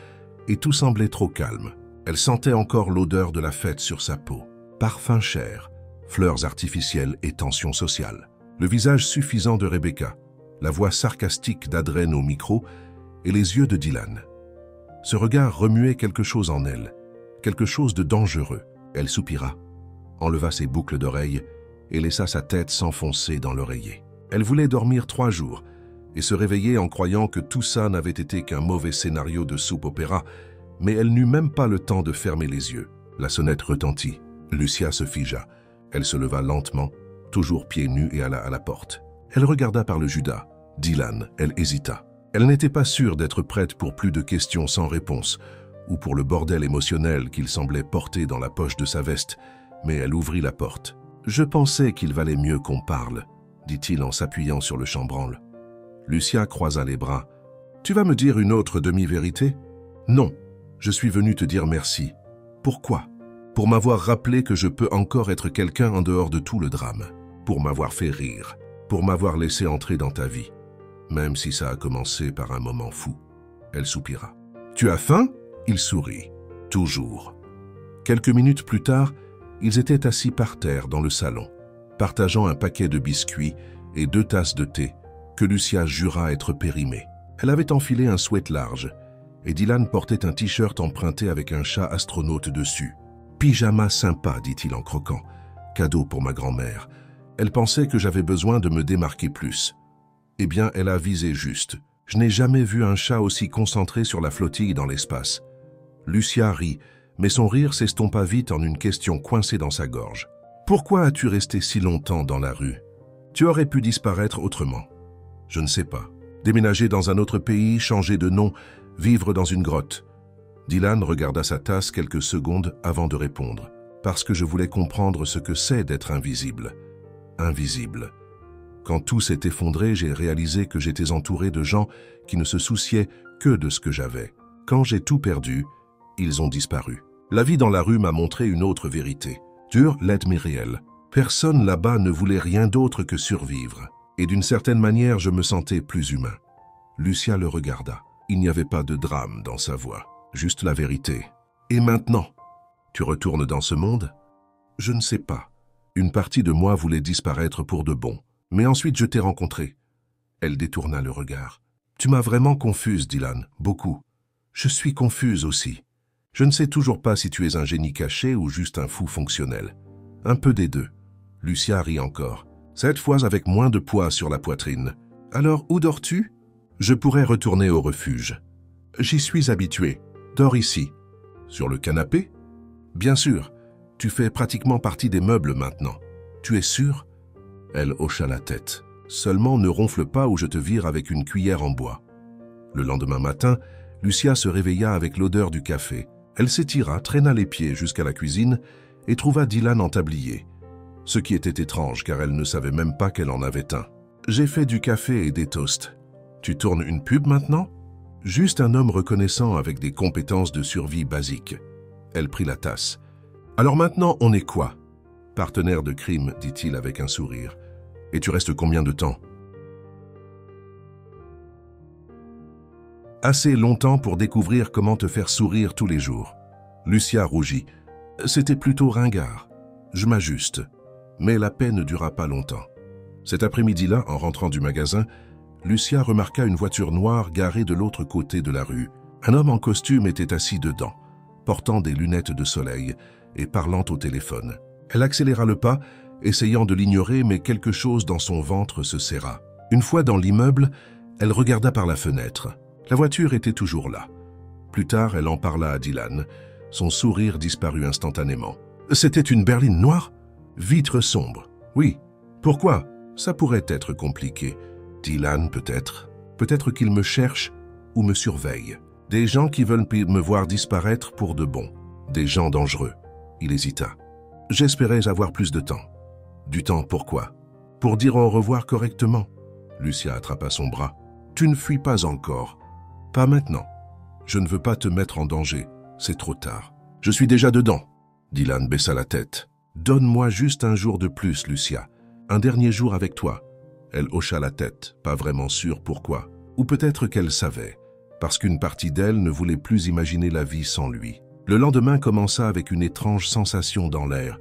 et tout semblait trop calme. Elle sentait encore l'odeur de la fête sur sa peau. Parfum cher, fleurs artificielles et tension sociale. Le visage suffisant de Rebecca, la voix sarcastique d'Adrien au micro et les yeux de Dylan. Ce regard remuait quelque chose en elle, quelque chose de dangereux. Elle soupira, enleva ses boucles d'oreilles et laissa sa tête s'enfoncer dans l'oreiller. Elle voulait dormir 3 jours et se réveiller en croyant que tout ça n'avait été qu'un mauvais scénario de soap-opéra, mais elle n'eut même pas le temps de fermer les yeux. La sonnette retentit. Lucia se figea. Elle se leva lentement, toujours pieds nus, et alla à la porte. Elle regarda par le Judas. Dylan, elle hésita. Elle n'était pas sûre d'être prête pour plus de questions sans réponse, ou pour le bordel émotionnel qu'il semblait porter dans la poche de sa veste, mais elle ouvrit la porte. « Je pensais qu'il valait mieux qu'on parle », dit-il en s'appuyant sur le chambranle. Lucia croisa les bras. « Tu vas me dire une autre demi-vérité ?»« Non, je suis venu te dire merci. » « Pourquoi ? Pour m'avoir rappelé que je peux encore être quelqu'un en dehors de tout le drame. Pour m'avoir fait rire. Pour m'avoir laissé entrer dans ta vie. Même si ça a commencé par un moment fou. » Elle soupira. « Tu as faim ?» Il sourit. « Toujours. » Quelques minutes plus tard, ils étaient assis par terre dans le salon, partageant un paquet de biscuits et 2 tasses de thé que Lucia jura être périmées. Elle avait enfilé un sweat large et Dylan portait un t-shirt emprunté avec un chat astronaute dessus. « Pyjama sympa, dit-il en croquant. Cadeau pour ma grand-mère. Elle pensait que j'avais besoin de me démarquer plus. Eh bien, elle a visé juste. Je n'ai jamais vu un chat aussi concentré sur la flottille dans l'espace. » Lucia rit, mais son rire s'estompa vite en une question coincée dans sa gorge. « Pourquoi as-tu resté si longtemps dans la rue? Tu aurais pu disparaître autrement. » « Je ne sais pas. Déménager dans un autre pays, changer de nom, vivre dans une grotte. » Dylan regarda sa tasse quelques secondes avant de répondre. « Parce que je voulais comprendre ce que c'est d'être invisible. » Invisible. Quand tout s'est effondré, j'ai réalisé que j'étais entouré de gens qui ne se souciaient que de ce que j'avais. Quand j'ai tout perdu, ils ont disparu. La vie dans la rue m'a montré une autre vérité. Dure, l'aide mais réelle. Personne là-bas ne voulait rien d'autre que survivre. Et d'une certaine manière, je me sentais plus humain. Lucia le regarda. Il n'y avait pas de drame dans sa voix, juste la vérité. Et maintenant, tu retournes dans ce monde? Je ne sais pas. Une partie de moi voulait disparaître pour de bon. Mais ensuite, je t'ai rencontré. Elle détourna le regard. Tu m'as vraiment confuse, Dylan, beaucoup. Je suis confuse aussi. Je ne sais toujours pas si tu es un génie caché ou juste un fou fonctionnel. Un peu des deux. Lucia rit encore. Cette fois avec moins de poids sur la poitrine. Alors, où dors-tu? Je pourrais retourner au refuge. J'y suis habitué. Dors ici. Sur le canapé? Bien sûr. Tu fais pratiquement partie des meubles maintenant. Tu es sûr? Elle hocha la tête. Seulement ne ronfle pas ou je te vire avec une cuillère en bois. Le lendemain matin, Lucia se réveilla avec l'odeur du café. Elle s'étira, traîna les pieds jusqu'à la cuisine et trouva Dylan en tablier. Ce qui était étrange car elle ne savait même pas qu'elle en avait un. J'ai fait du café et des toasts. Tu tournes une pub maintenant? Juste un homme reconnaissant avec des compétences de survie basiques. Elle prit la tasse. Alors maintenant, on est quoi? Partenaire de crime, dit-il avec un sourire. Et tu restes combien de temps? Assez longtemps pour découvrir comment te faire sourire tous les jours. Lucia rougit. C'était plutôt ringard. Je m'ajuste. Mais la paix ne dura pas longtemps. Cet après-midi-là, en rentrant du magasin, Lucia remarqua une voiture noire garée de l'autre côté de la rue. Un homme en costume était assis dedans, portant des lunettes de soleil et parlant au téléphone. Elle accéléra le pas, essayant de l'ignorer, mais quelque chose dans son ventre se serra. Une fois dans l'immeuble, elle regarda par la fenêtre. La voiture était toujours là. Plus tard, elle en parla à Dylan. Son sourire disparut instantanément. C'était une berline noire? Vitre sombre. Oui. Pourquoi? Ça pourrait être compliqué. Dylan, peut-être. Peut-être qu'il me cherche. ou me surveillent. Des gens qui veulent me voir disparaître pour de bon. Des gens dangereux. Il hésita. J'espérais avoir plus de temps. Du temps pourquoi? Pour dire au revoir correctement. Lucia attrapa son bras. Tu ne fuis pas encore. Pas maintenant. Je ne veux pas te mettre en danger. C'est trop tard. Je suis déjà dedans. Dylan baissa la tête. Donne-moi juste un jour de plus, Lucia. Un dernier jour avec toi. Elle hocha la tête, pas vraiment sûre pourquoi. Ou peut-être qu'elle savait, parce qu'une partie d'elle ne voulait plus imaginer la vie sans lui. Le lendemain commença avec une étrange sensation dans l'air,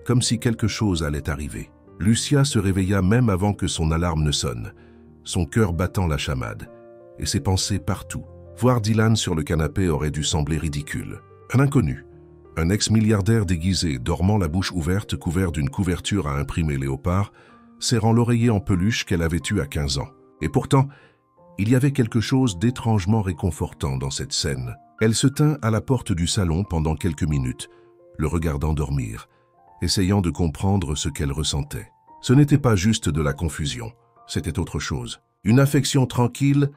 comme si quelque chose allait arriver. Lucia se réveilla même avant que son alarme ne sonne, son cœur battant la chamade, et ses pensées partout. Voir Dylan sur le canapé aurait dû sembler ridicule. Un inconnu, un ex-milliardaire déguisé, dormant la bouche ouverte, couvert d'une couverture à imprimer léopard, serrant l'oreiller en peluche qu'elle avait eue à 15 ans. Et pourtant, il y avait quelque chose d'étrangement réconfortant dans cette scène. Elle se tint à la porte du salon pendant quelques minutes, le regardant dormir, essayant de comprendre ce qu'elle ressentait. Ce n'était pas juste de la confusion, c'était autre chose. Une affection tranquille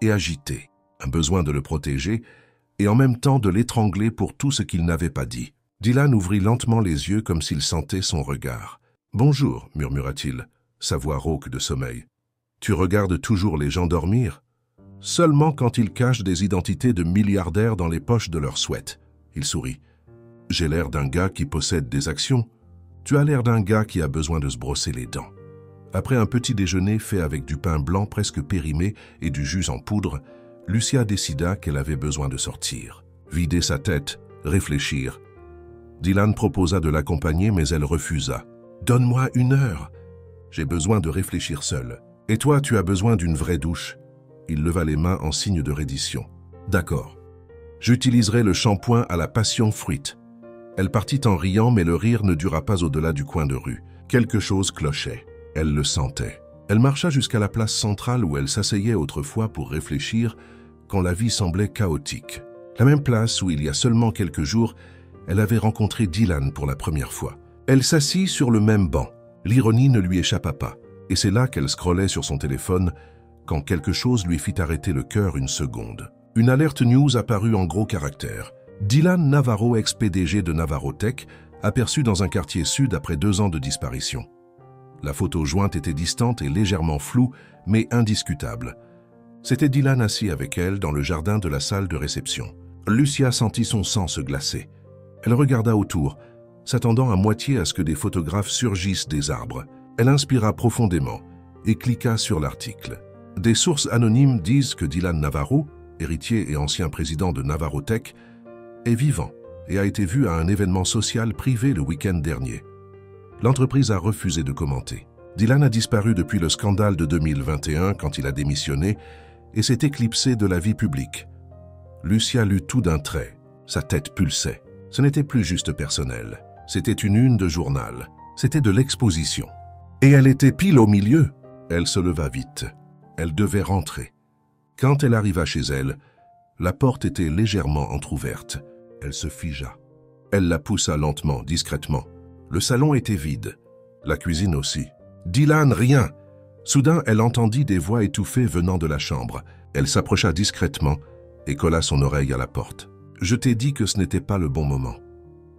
et agitée, un besoin de le protéger et en même temps de l'étrangler pour tout ce qu'il n'avait pas dit. Dylan ouvrit lentement les yeux comme s'il sentait son regard. « Bonjour » murmura-t-il, sa voix rauque de sommeil. « Tu regardes toujours les gens dormir ?» Seulement quand ils cachent des identités de milliardaires dans les poches de leurs sweats. Il sourit. « J'ai l'air d'un gars qui possède des actions. Tu as l'air d'un gars qui a besoin de se brosser les dents. » Après un petit déjeuner fait avec du pain blanc presque périmé et du jus en poudre, Lucia décida qu'elle avait besoin de sortir. Vider sa tête, réfléchir. Dylan proposa de l'accompagner, mais elle refusa. « Donne-moi 1 heure. J'ai besoin de réfléchir seule. Et toi, tu as besoin d'une vraie douche. » Il leva les mains en signe de reddition. « D'accord. J'utiliserai le shampoing à la passion fruit. » Elle partit en riant, mais le rire ne dura pas au-delà du coin de rue. Quelque chose clochait. Elle le sentait. Elle marcha jusqu'à la place centrale où elle s'asseyait autrefois pour réfléchir quand la vie semblait chaotique. La même place où, il y a seulement quelques jours, elle avait rencontré Dylan pour la première fois. Elle s'assit sur le même banc. L'ironie ne lui échappa pas. Et c'est là qu'elle scrollait sur son téléphone quand quelque chose lui fit arrêter le cœur une seconde. Une alerte news apparut en gros caractères. Dylan Navarro, ex-PDG de Navarro Tech, aperçu dans un quartier sud après 2 ans de disparition. La photo jointe était distante et légèrement floue, mais indiscutable. C'était Dylan assis avec elle dans le jardin de la salle de réception. Lucia sentit son sang se glacer. Elle regarda autour, s'attendant à moitié à ce que des photographes surgissent des arbres. Elle inspira profondément et cliqua sur l'article. Des sources anonymes disent que Dylan Navarro, héritier et ancien président de Navarro Tech, est vivant et a été vu à un événement social privé le week-end dernier. L'entreprise a refusé de commenter. Dylan a disparu depuis le scandale de 2021 quand il a démissionné et s'est éclipsé de la vie publique. Lucia lut tout d'un trait. Sa tête pulsait. Ce n'était plus juste personnel. C'était une une de journal. C'était de l'exposition. Et elle était pile au milieu. Elle se leva vite. Elle devait rentrer. Quand elle arriva chez elle, la porte était légèrement entr'ouverte. Elle se figea. Elle la poussa lentement, discrètement. Le salon était vide. La cuisine aussi. Dylan, rien! Soudain, elle entendit des voix étouffées venant de la chambre. Elle s'approcha discrètement et colla son oreille à la porte. « Je t'ai dit que ce n'était pas le bon moment. »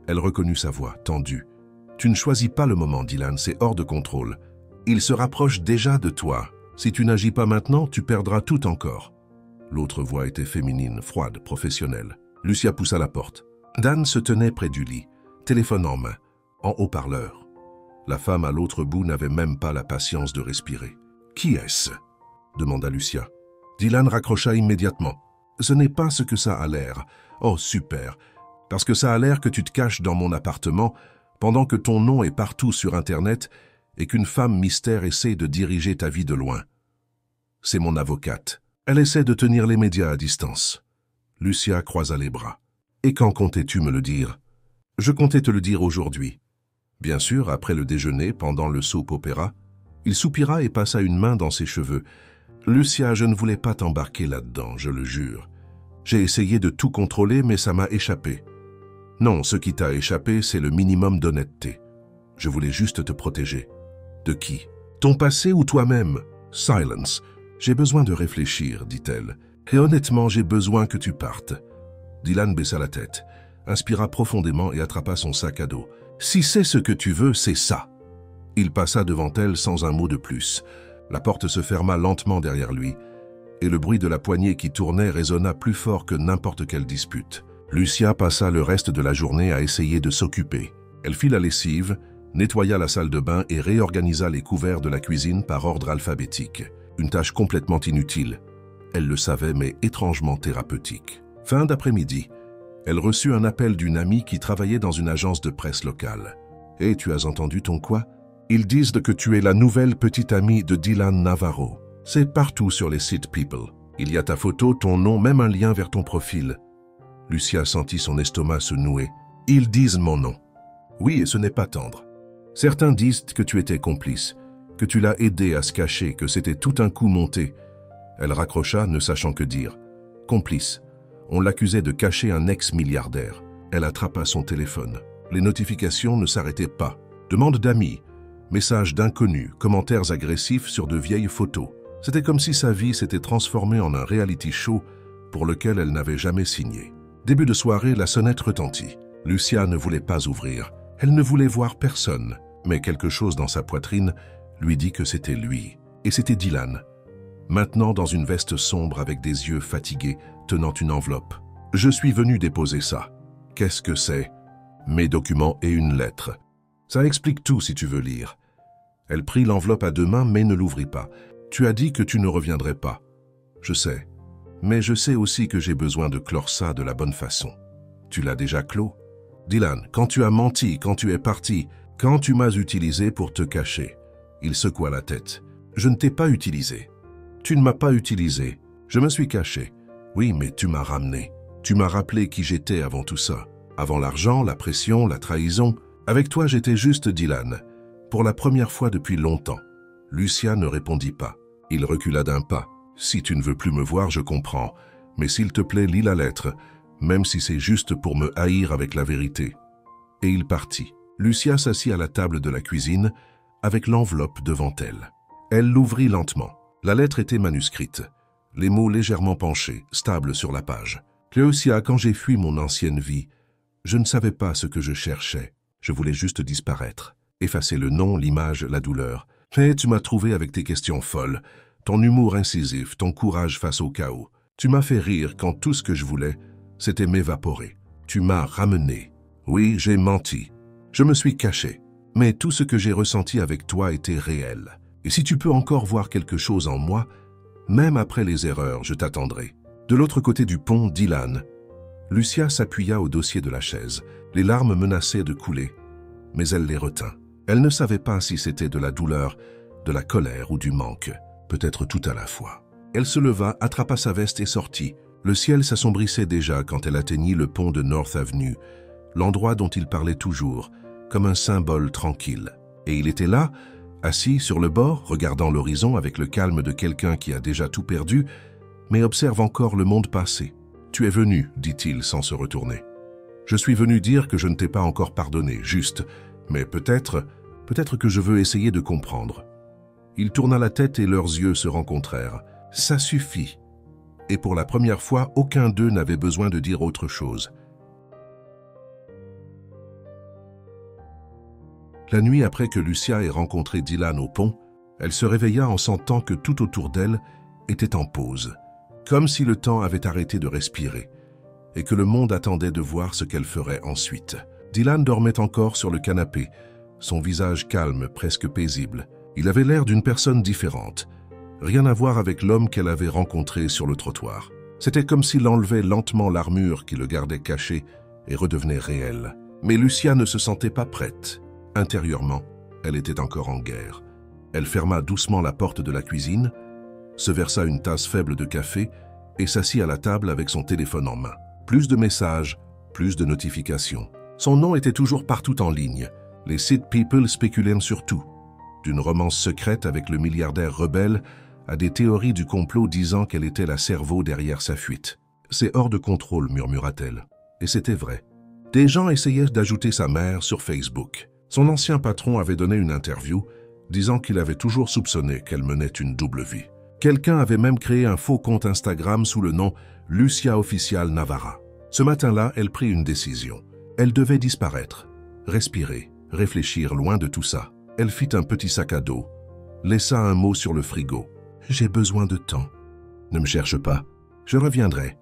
Elle reconnut sa voix, tendue. « Tu ne choisis pas le moment, Dylan, c'est hors de contrôle. Il se rapproche déjà de toi. Si tu n'agis pas maintenant, tu perdras tout encore. » L'autre voix était féminine, froide, professionnelle. Lucia poussa la porte. Dan se tenait près du lit, téléphone en main, en haut-parleur. La femme à l'autre bout n'avait même pas la patience de respirer. « Qui est-ce » demanda Lucia. Dylan raccrocha immédiatement. « Ce n'est pas ce que ça a l'air. Oh, super. Parce que ça a l'air que tu te caches dans mon appartement pendant que ton nom est partout sur Internet et qu'une femme mystère essaie de diriger ta vie de loin. C'est mon avocate. Elle essaie de tenir les médias à distance. » Lucia croisa les bras. « Et quand comptais-tu me le dire ?»« Je comptais te le dire aujourd'hui. » Bien sûr, après le déjeuner, pendant le soap-opéra, il soupira et passa une main dans ses cheveux. « Lucia, je ne voulais pas t'embarquer là-dedans, je le jure. J'ai essayé de tout contrôler, mais ça m'a échappé. Non, ce qui t'a échappé, c'est le minimum d'honnêteté. Je voulais juste te protéger. De qui? Ton passé ou toi-même? Silence. J'ai besoin de réfléchir, dit-elle. Et honnêtement, j'ai besoin que tu partes. Dylan baissa la tête, inspira profondément et attrapa son sac à dos. Si c'est ce que tu veux, c'est ça. Il passa devant elle sans un mot de plus. La porte se ferma lentement derrière lui, et le bruit de la poignée qui tournait résonna plus fort que n'importe quelle dispute. Lucia passa le reste de la journée à essayer de s'occuper. Elle fit la lessive, nettoya la salle de bain et réorganisa les couverts de la cuisine par ordre alphabétique. Une tâche complètement inutile. Elle le savait, mais étrangement thérapeutique. Fin d'après-midi, elle reçut un appel d'une amie qui travaillait dans une agence de presse locale. « Et tu as entendu ton quoi? Ils disent que tu es la nouvelle petite amie de Dylan Navarro. C'est partout sur les sites People. Il y a ta photo, ton nom, même un lien vers ton profil. » Lucia sentit son estomac se nouer. « Ils disent mon nom. » Oui, et ce n'est pas tendre. Certains disent que tu étais complice, que tu l'as aidé à se cacher, que c'était tout un coup monté. Elle raccrocha, ne sachant que dire. Complice. On l'accusait de cacher un ex-milliardaire. Elle attrapa son téléphone. Les notifications ne s'arrêtaient pas. Demandes d'amis, messages d'inconnus, commentaires agressifs sur de vieilles photos. C'était comme si sa vie s'était transformée en un reality show pour lequel elle n'avait jamais signé. Début de soirée, la sonnette retentit. Lucia ne voulait pas ouvrir. Elle ne voulait voir personne. Mais quelque chose dans sa poitrine lui dit que c'était lui. Et c'était Dylan. Maintenant dans une veste sombre avec des yeux fatigués, tenant une enveloppe. « Je suis venu déposer ça. » « Qu'est-ce que c'est ?»« Mes documents et une lettre. » « Ça explique tout si tu veux lire. » Elle prit l'enveloppe à deux mains mais ne l'ouvrit pas. « Tu as dit que tu ne reviendrais pas. » « Je sais. Mais je sais aussi que j'ai besoin de clore ça de la bonne façon. » « Tu l'as déjà clos ? » « Dylan, quand tu as menti, quand tu es parti, quand tu m'as utilisé pour te cacher. » Il secoua la tête. « Je ne t'ai pas utilisé. » « Tu ne m'as pas utilisé. Je me suis caché. Oui, mais tu m'as ramené. Tu m'as rappelé qui j'étais avant tout ça. Avant l'argent, la pression, la trahison. Avec toi, j'étais juste Dylan. Pour la première fois depuis longtemps. » Lucia ne répondit pas. Il recula d'un pas. « Si tu ne veux plus me voir, je comprends. Mais s'il te plaît, lis la lettre, même si c'est juste pour me haïr avec la vérité. » Et il partit. Lucia s'assit à la table de la cuisine, avec l'enveloppe devant elle. Elle l'ouvrit lentement. La lettre était manuscrite, les mots légèrement penchés, stables sur la page. « Cléocia, quand j'ai fui mon ancienne vie, je ne savais pas ce que je cherchais. Je voulais juste disparaître, effacer le nom, l'image, la douleur. Mais tu m'as trouvé avec tes questions folles, ton humour incisif, ton courage face au chaos. Tu m'as fait rire quand tout ce que je voulais, c'était m'évaporer. Tu m'as ramené. Oui, j'ai menti. Je me suis caché. Mais tout ce que j'ai ressenti avec toi était réel. Et si tu peux encore voir quelque chose en moi, même après les erreurs, je t'attendrai. » De l'autre côté du pont, Dylan. Lucia s'appuya au dossier de la chaise. Les larmes menaçaient de couler, mais elle les retint. Elle ne savait pas si c'était de la douleur, de la colère ou du manque, peut-être tout à la fois. Elle se leva, attrapa sa veste et sortit. Le ciel s'assombrissait déjà quand elle atteignit le pont de North Avenue, l'endroit dont il parlait toujours, comme un symbole tranquille. Et il était là, assis sur le bord, regardant l'horizon avec le calme de quelqu'un qui a déjà tout perdu, mais observe encore le monde passé. « Tu es venu, dit-il sans se retourner. Je suis venu dire que je ne t'ai pas encore pardonné, juste, mais peut-être que je veux essayer de comprendre. » Il tourna la tête et leurs yeux se rencontrèrent. « Ça suffit. » Et pour la première fois, aucun d'eux n'avait besoin de dire autre chose. La nuit après que Lucia ait rencontré Dylan au pont, elle se réveilla en sentant que tout autour d'elle était en pause, comme si le temps avait arrêté de respirer et que le monde attendait de voir ce qu'elle ferait ensuite. Dylan dormait encore sur le canapé, son visage calme, presque paisible. Il avait l'air d'une personne différente, rien à voir avec l'homme qu'elle avait rencontré sur le trottoir. C'était comme s'il enlevait lentement l'armure qui le gardait caché et redevenait réel. Mais Lucia ne se sentait pas prête. Intérieurement, elle était encore en guerre. Elle ferma doucement la porte de la cuisine, se versa une tasse faible de café et s'assit à la table avec son téléphone en main. Plus de messages, plus de notifications. Son nom était toujours partout en ligne. Les sites People spéculaient sur tout. D'une romance secrète avec le milliardaire rebelle à des théories du complot disant qu'elle était la cerveau derrière sa fuite. « C'est hors de contrôle », murmura-t-elle. Et c'était vrai. Des gens essayaient d'ajouter sa mère sur Facebook. Son ancien patron avait donné une interview disant qu'il avait toujours soupçonné qu'elle menait une double vie. Quelqu'un avait même créé un faux compte Instagram sous le nom Lucia Official Navarra. Ce matin-là, elle prit une décision. Elle devait disparaître, respirer, réfléchir loin de tout ça. Elle fit un petit sac à dos, laissa un mot sur le frigo. « J'ai besoin de temps. Ne me cherche pas, je reviendrai. »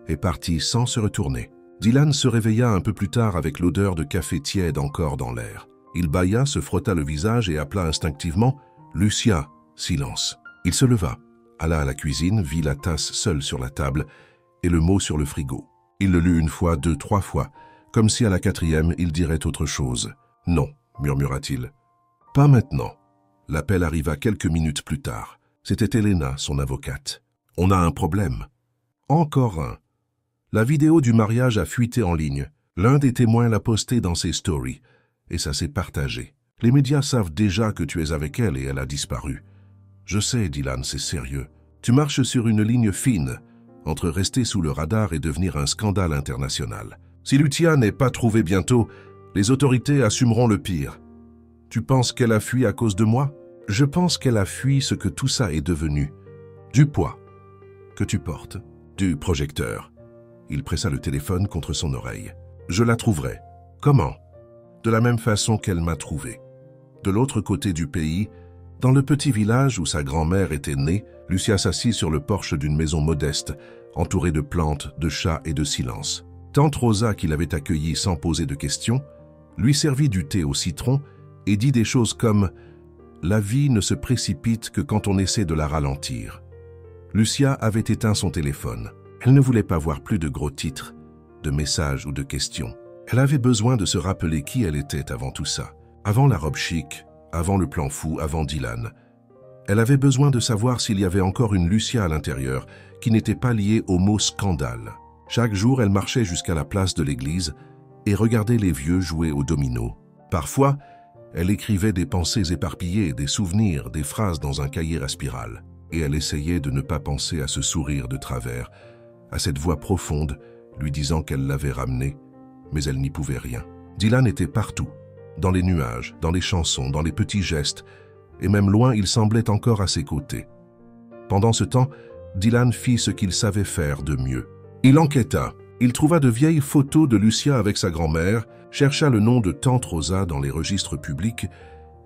Et partit sans se retourner. Dylan se réveilla un peu plus tard avec l'odeur de café tiède encore dans l'air. Il bâilla, se frotta le visage et appela instinctivement « Lucia !» Silence. Il se leva, alla à la cuisine, vit la tasse seule sur la table et le mot sur le frigo. Il le lut une fois, deux, trois fois, comme si à la quatrième, il dirait autre chose. « Non », murmura-t-il. « Pas maintenant. » L'appel arriva quelques minutes plus tard. C'était Elena, son avocate. « On a un problème. » Encore un. La vidéo du mariage a fuité en ligne. L'un des témoins l'a postée dans ses stories, et ça s'est partagé. Les médias savent déjà que tu es avec elle et elle a disparu. Je sais, Dylan, c'est sérieux. Tu marches sur une ligne fine entre rester sous le radar et devenir un scandale international. Si Lucia n'est pas trouvée bientôt, les autorités assumeront le pire. Tu penses qu'elle a fui à cause de moi? Je pense qu'elle a fui ce que tout ça est devenu. Du poids que tu portes, du projecteur. Il pressa le téléphone contre son oreille. Je la trouverai. Comment? De la même façon qu'elle m'a trouvé. De l'autre côté du pays, dans le petit village où sa grand-mère était née, Lucia s'assit sur le porche d'une maison modeste, entourée de plantes, de chats et de silence. Tante Rosa, qui l'avait accueillie sans poser de questions, lui servit du thé au citron et dit des choses comme « La vie ne se précipite que quand on essaie de la ralentir ». Lucia avait éteint son téléphone. Elle ne voulait pas voir plus de gros titres, de messages ou de questions. Elle avait besoin de se rappeler qui elle était avant tout ça. Avant la robe chic, avant le plan fou, avant Dylan. Elle avait besoin de savoir s'il y avait encore une Lucia à l'intérieur qui n'était pas liée au mot scandale. Chaque jour, elle marchait jusqu'à la place de l'église et regardait les vieux jouer au domino. Parfois, elle écrivait des pensées éparpillées, des souvenirs, des phrases dans un cahier à spirale. Et elle essayait de ne pas penser à ce sourire de travers, à cette voix profonde lui disant qu'elle l'avait ramenée, mais elle n'y pouvait rien. Dylan était partout, dans les nuages, dans les chansons, dans les petits gestes, et même loin, il semblait encore à ses côtés. Pendant ce temps, Dylan fit ce qu'il savait faire de mieux. Il enquêta. Il trouva de vieilles photos de Lucia avec sa grand-mère, chercha le nom de Tante Rosa dans les registres publics,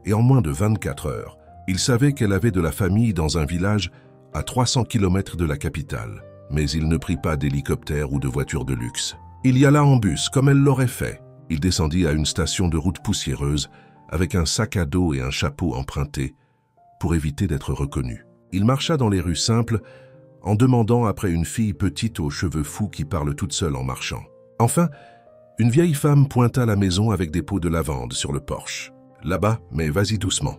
et en moins de 24 heures, il savait qu'elle avait de la famille dans un village à 300 km de la capitale. Mais il ne prit pas d'hélicoptère ou de voiture de luxe. Il y alla en bus, comme elle l'aurait fait. Il descendit à une station de route poussiéreuse, avec un sac à dos et un chapeau emprunté, pour éviter d'être reconnu. Il marcha dans les rues simples, en demandant après une fille petite aux cheveux fous qui parle toute seule en marchant. Enfin, une vieille femme pointa la maison avec des pots de lavande sur le porche. « Là-bas, mais vas-y doucement.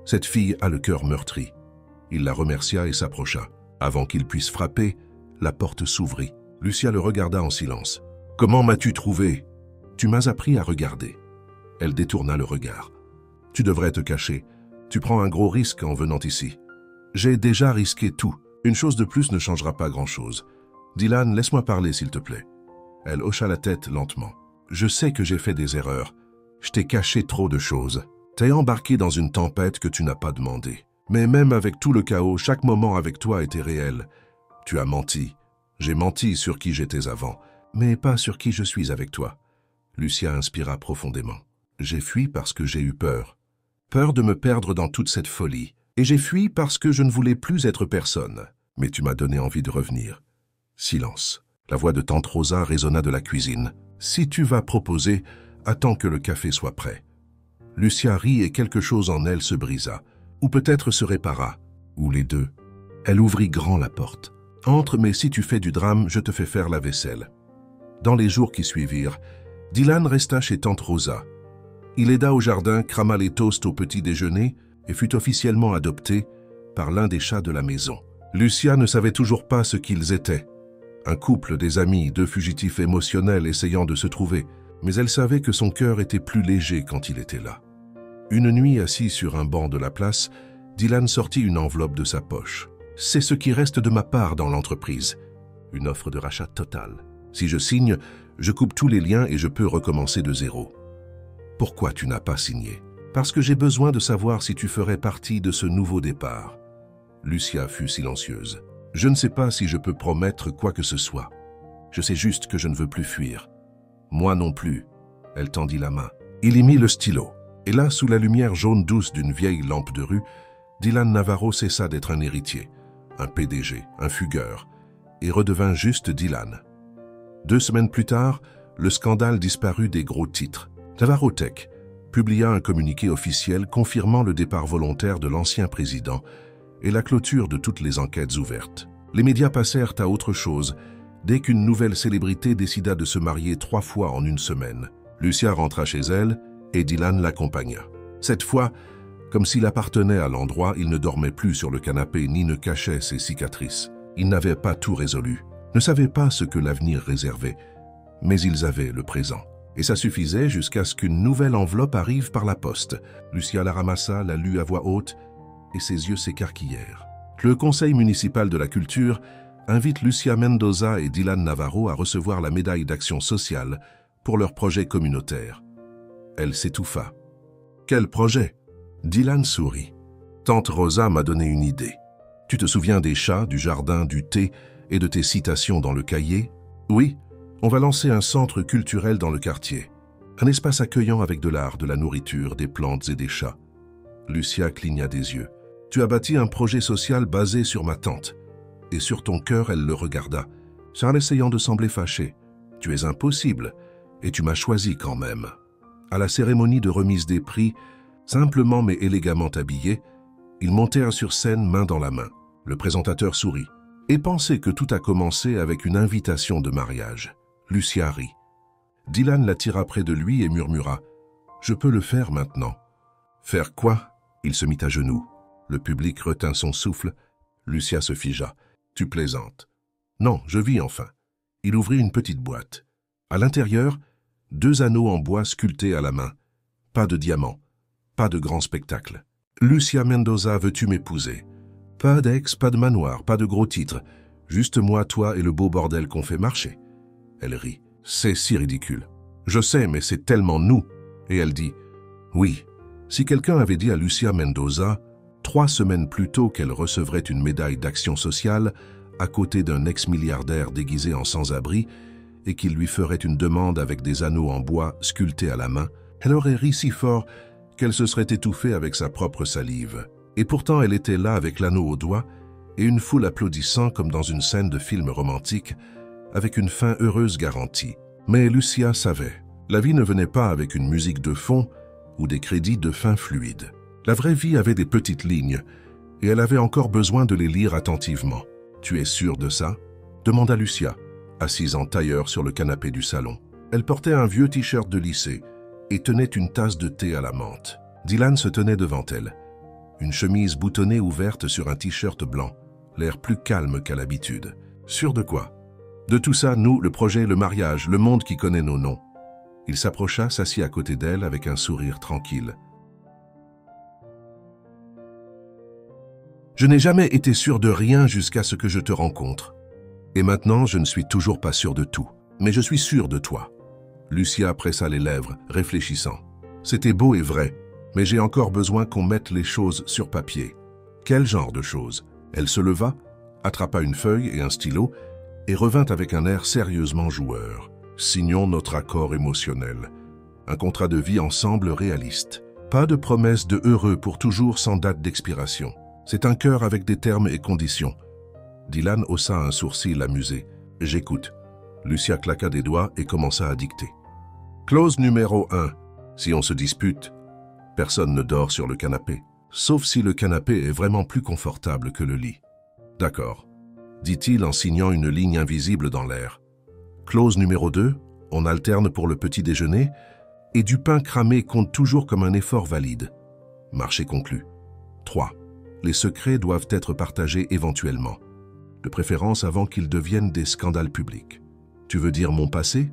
Cette fille a le cœur meurtri. » Il la remercia et s'approcha. Avant qu'il puisse frapper, la porte s'ouvrit. Lucia le regarda en silence. « Comment m'as-tu trouvé? »« Tu m'as appris à regarder. » Elle détourna le regard. « Tu devrais te cacher. Tu prends un gros risque en venant ici. »« J'ai déjà risqué tout. Une chose de plus ne changera pas grand-chose. Dylan, laisse-moi parler, s'il te plaît. » Elle hocha la tête lentement. « Je sais que j'ai fait des erreurs. Je t'ai caché trop de choses. T'es embarqué dans une tempête que tu n'as pas demandée. Mais même avec tout le chaos, chaque moment avec toi était réel. Tu as menti. J'ai menti sur qui j'étais avant, mais pas sur qui je suis avec toi. » Lucia inspira profondément. « J'ai fui parce que j'ai eu peur. Peur de me perdre dans toute cette folie. Et j'ai fui parce que je ne voulais plus être personne. Mais tu m'as donné envie de revenir. » Silence. La voix de Tante Rosa résonna de la cuisine. « Si tu vas proposer, attends que le café soit prêt. » Lucia rit et quelque chose en elle se brisa. Ou peut-être se répara. Ou les deux. Elle ouvrit grand la porte. « Entre, mais si tu fais du drame, je te fais faire la vaisselle. » Dans les jours qui suivirent, Dylan resta chez Tante Rosa. Il aida au jardin, crama les toasts au petit déjeuner et fut officiellement adopté par l'un des chats de la maison. Lucia ne savait toujours pas ce qu'ils étaient. Un couple, des amis, deux fugitifs émotionnels essayant de se trouver. Mais elle savait que son cœur était plus léger quand il était là. Une nuit, assis sur un banc de la place, Dylan sortit une enveloppe de sa poche. « C'est ce qui reste de ma part dans l'entreprise. Une offre de rachat totale. Si je signe, je coupe tous les liens et je peux recommencer de zéro. » « Pourquoi tu n'as pas signé ? » « Parce que j'ai besoin de savoir si tu ferais partie de ce nouveau départ. » Lucia fut silencieuse. « Je ne sais pas si je peux promettre quoi que ce soit. Je sais juste que je ne veux plus fuir. »« Moi non plus. » Elle tendit la main. Il y mit le stylo. Et là, sous la lumière jaune douce d'une vieille lampe de rue, Dylan Navarro cessa d'être un héritier, un PDG, un fugueur, et redevint juste Dylan. 2 semaines plus tard, le scandale disparut des gros titres. Navarro Tech publia un communiqué officiel confirmant le départ volontaire de l'ancien président et la clôture de toutes les enquêtes ouvertes. Les médias passèrent à autre chose dès qu'une nouvelle célébrité décida de se marier 3 fois en une semaine. Lucia rentra chez elle et Dylan l'accompagna. Cette fois, comme s'il appartenait à l'endroit, il ne dormait plus sur le canapé ni ne cachait ses cicatrices. Ils n'avaient pas tout résolu, ne savaient pas ce que l'avenir réservait, mais ils avaient le présent. Et ça suffisait jusqu'à ce qu'une nouvelle enveloppe arrive par la poste. Lucia la ramassa, la lut à voix haute, et ses yeux s'écarquillèrent. Le conseil municipal de la culture invite Lucia Mendoza et Dylan Navarro à recevoir la médaille d'action sociale pour leur projet communautaire. Elle s'étouffa. « Quel projet ?» Dylan sourit. « Tante Rosa m'a donné une idée. Tu te souviens des chats, du jardin, du thé et de tes citations dans le cahier ? Oui, on va lancer un centre culturel dans le quartier. Un espace accueillant avec de l'art, de la nourriture, des plantes et des chats. » Lucia cligna des yeux. « Tu as bâti un projet social basé sur ma tante. » Et sur ton cœur, elle le regarda, en essayant de sembler fâchée. « Tu es impossible, et tu m'as choisi quand même. » À la cérémonie de remise des prix, simplement mais élégamment habillés, ils montèrent sur scène main dans la main. Le présentateur sourit. Et pensait que tout a commencé avec une invitation de mariage. Lucia rit. Dylan la tira près de lui et murmura « Je peux le faire maintenant. » « Faire quoi ?» Il se mit à genoux. Le public retint son souffle. Lucia se figea. « Tu plaisantes. »« Non, je vis enfin. » Il ouvrit une petite boîte. À l'intérieur, 2 anneaux en bois sculptés à la main. Pas de diamants. Pas de grand spectacle. « Lucia Mendoza, veux-tu m'épouser ?» Pas d'ex, pas de manoir, pas de gros titres. Juste moi, toi et le beau bordel qu'on fait marcher. Elle rit. « C'est si ridicule. »« Je sais, mais c'est tellement nous. » Et elle dit « Oui. » Si quelqu'un avait dit à Lucia Mendoza, 3 semaines plus tôt qu'elle recevrait une médaille d'action sociale à côté d'un ex-milliardaire déguisé en sans-abri et qu'il lui ferait une demande avec des anneaux en bois sculptés à la main, elle aurait ri si fort qu'elle se serait étouffée avec sa propre salive. Et pourtant elle était là avec l'anneau au doigt et une foule applaudissant comme dans une scène de film romantique avec une fin heureuse garantie. Mais Lucia savait, la vie ne venait pas avec une musique de fond ou des crédits de fin fluide. La vraie vie avait des petites lignes, et elle avait encore besoin de les lire attentivement. « Tu es sûre de ça ?» demanda Lucia, assise en tailleur sur le canapé du salon. Elle portait un vieux t-shirt de lycée et tenait une tasse de thé à la menthe. Dylan se tenait devant elle, une chemise boutonnée ouverte sur un t-shirt blanc, l'air plus calme qu'à l'habitude. « Sûre de quoi ?»« De tout ça, nous, le projet, le mariage, le monde qui connaît nos noms. » Il s'approcha, s'assit à côté d'elle avec un sourire tranquille. « Je n'ai jamais été sûr de rien jusqu'à ce que je te rencontre. Et maintenant, je ne suis toujours pas sûr de tout. Mais je suis sûr de toi. » Lucia pressa les lèvres, réfléchissant. C'était beau et vrai, mais j'ai encore besoin qu'on mette les choses sur papier. Quel genre de choses? Elle se leva, attrapa une feuille et un stylo et revint avec un air sérieusement joueur. Signons notre accord émotionnel. Un contrat de vie ensemble réaliste. Pas de promesse de heureux pour toujours sans date d'expiration. C'est un cœur avec des termes et conditions. Dylan haussa un sourcil amusé. J'écoute. Lucia claqua des doigts et commença à dicter. Clause numéro 1. Si on se dispute, personne ne dort sur le canapé. Sauf si le canapé est vraiment plus confortable que le lit. D'accord, dit-il en signant une ligne invisible dans l'air. Clause numéro 2, on alterne pour le petit déjeuner et du pain cramé compte toujours comme un effort valide. Marché conclu. 3. Les secrets doivent être partagés éventuellement, de préférence avant qu'ils deviennent des scandales publics. Tu veux dire mon passé?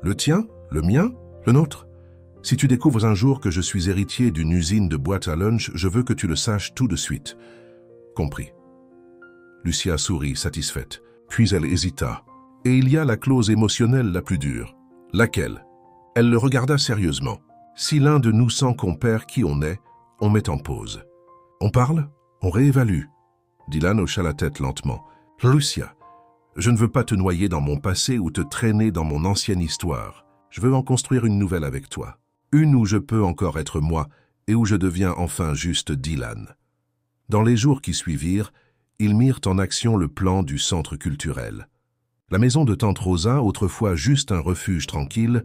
Le tien? Le mien? Le nôtre? Si tu découvres un jour que je suis héritier d'une usine de boîtes à lunch, je veux que tu le saches tout de suite. Compris. Lucia sourit, satisfaite. Puis elle hésita. Et il y a la clause émotionnelle la plus dure. Laquelle? Elle le regarda sérieusement. Si l'un de nous sent qu'on perd qui on est, on met en pause. On parle? On réévalue. Dylan hocha la tête lentement. « Lucia, je ne veux pas te noyer dans mon passé ou te traîner dans mon ancienne histoire. Je veux en construire une nouvelle avec toi. Une où je peux encore être moi et où je deviens enfin juste Dylan. » Dans les jours qui suivirent, ils mirent en action le plan du centre culturel. La maison de Tante Rosa, autrefois juste un refuge tranquille,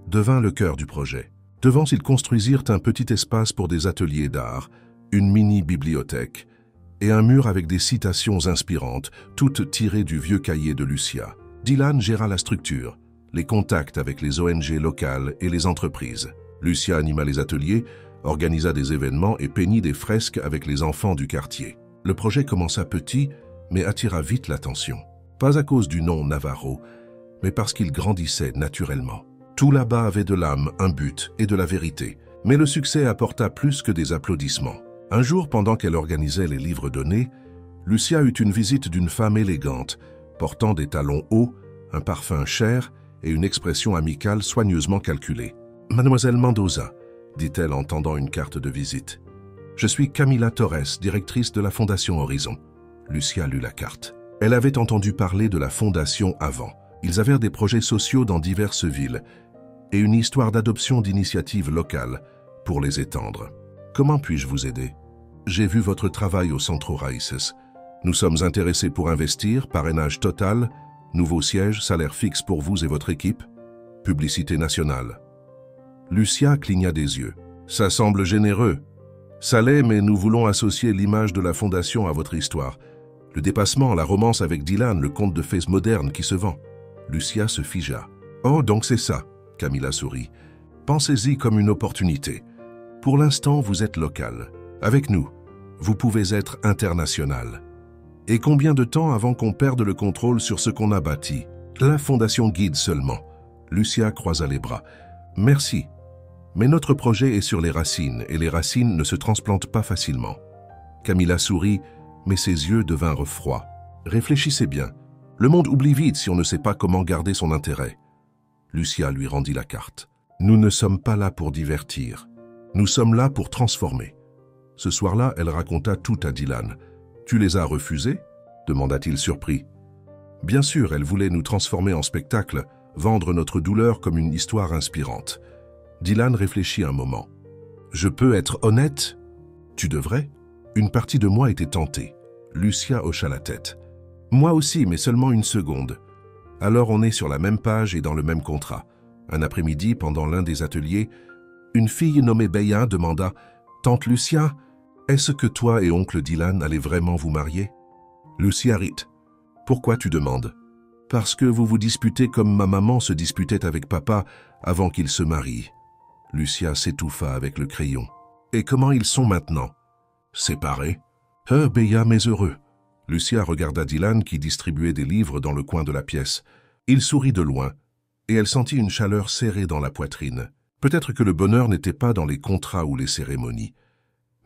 devint le cœur du projet. Devant, ils construisirent un petit espace pour des ateliers d'art, une mini-bibliothèque et un mur avec des citations inspirantes, toutes tirées du vieux cahier de Lucia. Dylan géra la structure, les contacts avec les ONG locales et les entreprises. Lucia anima les ateliers, organisa des événements et peignit des fresques avec les enfants du quartier. Le projet commença petit, mais attira vite l'attention. Pas à cause du nom Navarro, mais parce qu'il grandissait naturellement. Tout là-bas avait de l'âme, un but et de la vérité. Mais le succès apporta plus que des applaudissements. Un jour, pendant qu'elle organisait les livres donnés, Lucia eut une visite d'une femme élégante, portant des talons hauts, un parfum cher et une expression amicale soigneusement calculée. « Mademoiselle Mendoza », dit-elle en tendant une carte de visite. « Je suis Camila Torres, directrice de la Fondation Horizon. » Lucia lut la carte. Elle avait entendu parler de la Fondation avant. Ils avaient des projets sociaux dans diverses villes et une histoire d'adoption d'initiatives locales pour les étendre. « Comment puis-je vous aider? J'ai vu votre travail au Centro Raíces. Nous sommes intéressés pour investir, parrainage total, nouveau siège, salaire fixe pour vous et votre équipe, publicité nationale. » Lucia cligna des yeux. « Ça semble généreux. Ça l'est, mais nous voulons associer l'image de la Fondation à votre histoire. Le dépassement, la romance avec Dylan, le conte de fées moderne qui se vend. » Lucia se figea. « Oh, donc c'est ça. » Camila sourit. « Pensez-y comme une opportunité. Pour l'instant, vous êtes local. Avec nous, vous pouvez être international. Et combien de temps avant qu'on perde le contrôle sur ce qu'on a bâti? La Fondation guide seulement. » Lucia croisa les bras. « Merci. Mais notre projet est sur les racines, et les racines ne se transplantent pas facilement. » Camila sourit, mais ses yeux devinrent froids. « Réfléchissez bien. Le monde oublie vite si on ne sait pas comment garder son intérêt. » Lucia lui rendit la carte. « Nous ne sommes pas là pour divertir. Nous sommes là pour transformer. » Ce soir-là, elle raconta tout à Dylan. « Tu les as refusés ?» demanda-t-il surpris. Bien sûr, elle voulait nous transformer en spectacle, vendre notre douleur comme une histoire inspirante. Dylan réfléchit un moment. « Je peux être honnête ? » ?»« Tu devrais ?» Une partie de moi était tentée. Lucia hocha la tête. « Moi aussi, mais seulement une seconde. » Alors on est sur la même page et dans le même contrat. Un après-midi, pendant l'un des ateliers, une fille nommée Beya demanda « Tante Lucia, est-ce que toi et oncle Dylan allez vraiment vous marier ?» Lucia rit. « Pourquoi tu demandes ?»« Parce que vous vous disputez comme ma maman se disputait avec papa avant qu'ils se marient. » Lucia s'étouffa avec le crayon. « Et comment ils sont maintenant ?»« Séparés. »« Beya, mais heureux. » Lucia regarda Dylan qui distribuait des livres dans le coin de la pièce. Il sourit de loin, et elle sentit une chaleur serrée dans la poitrine. Peut-être que le bonheur n'était pas dans les contrats ou les cérémonies,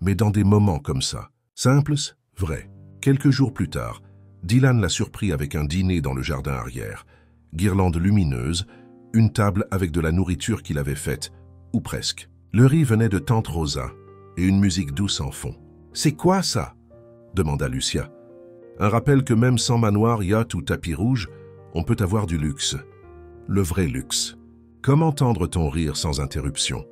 mais dans des moments comme ça. Simples, vrais. Quelques jours plus tard, Dylan la surprit avec un dîner dans le jardin arrière. Guirlande lumineuse, une table avec de la nourriture qu'il avait faite, ou presque. Le riz venait de Tante Rosa, et une musique douce en fond. « C'est quoi ça ?» demanda Lucia. Un rappel que même sans manoir, yacht ou tapis rouge, on peut avoir du luxe. Le vrai luxe. Comment entendre ton rire sans interruption?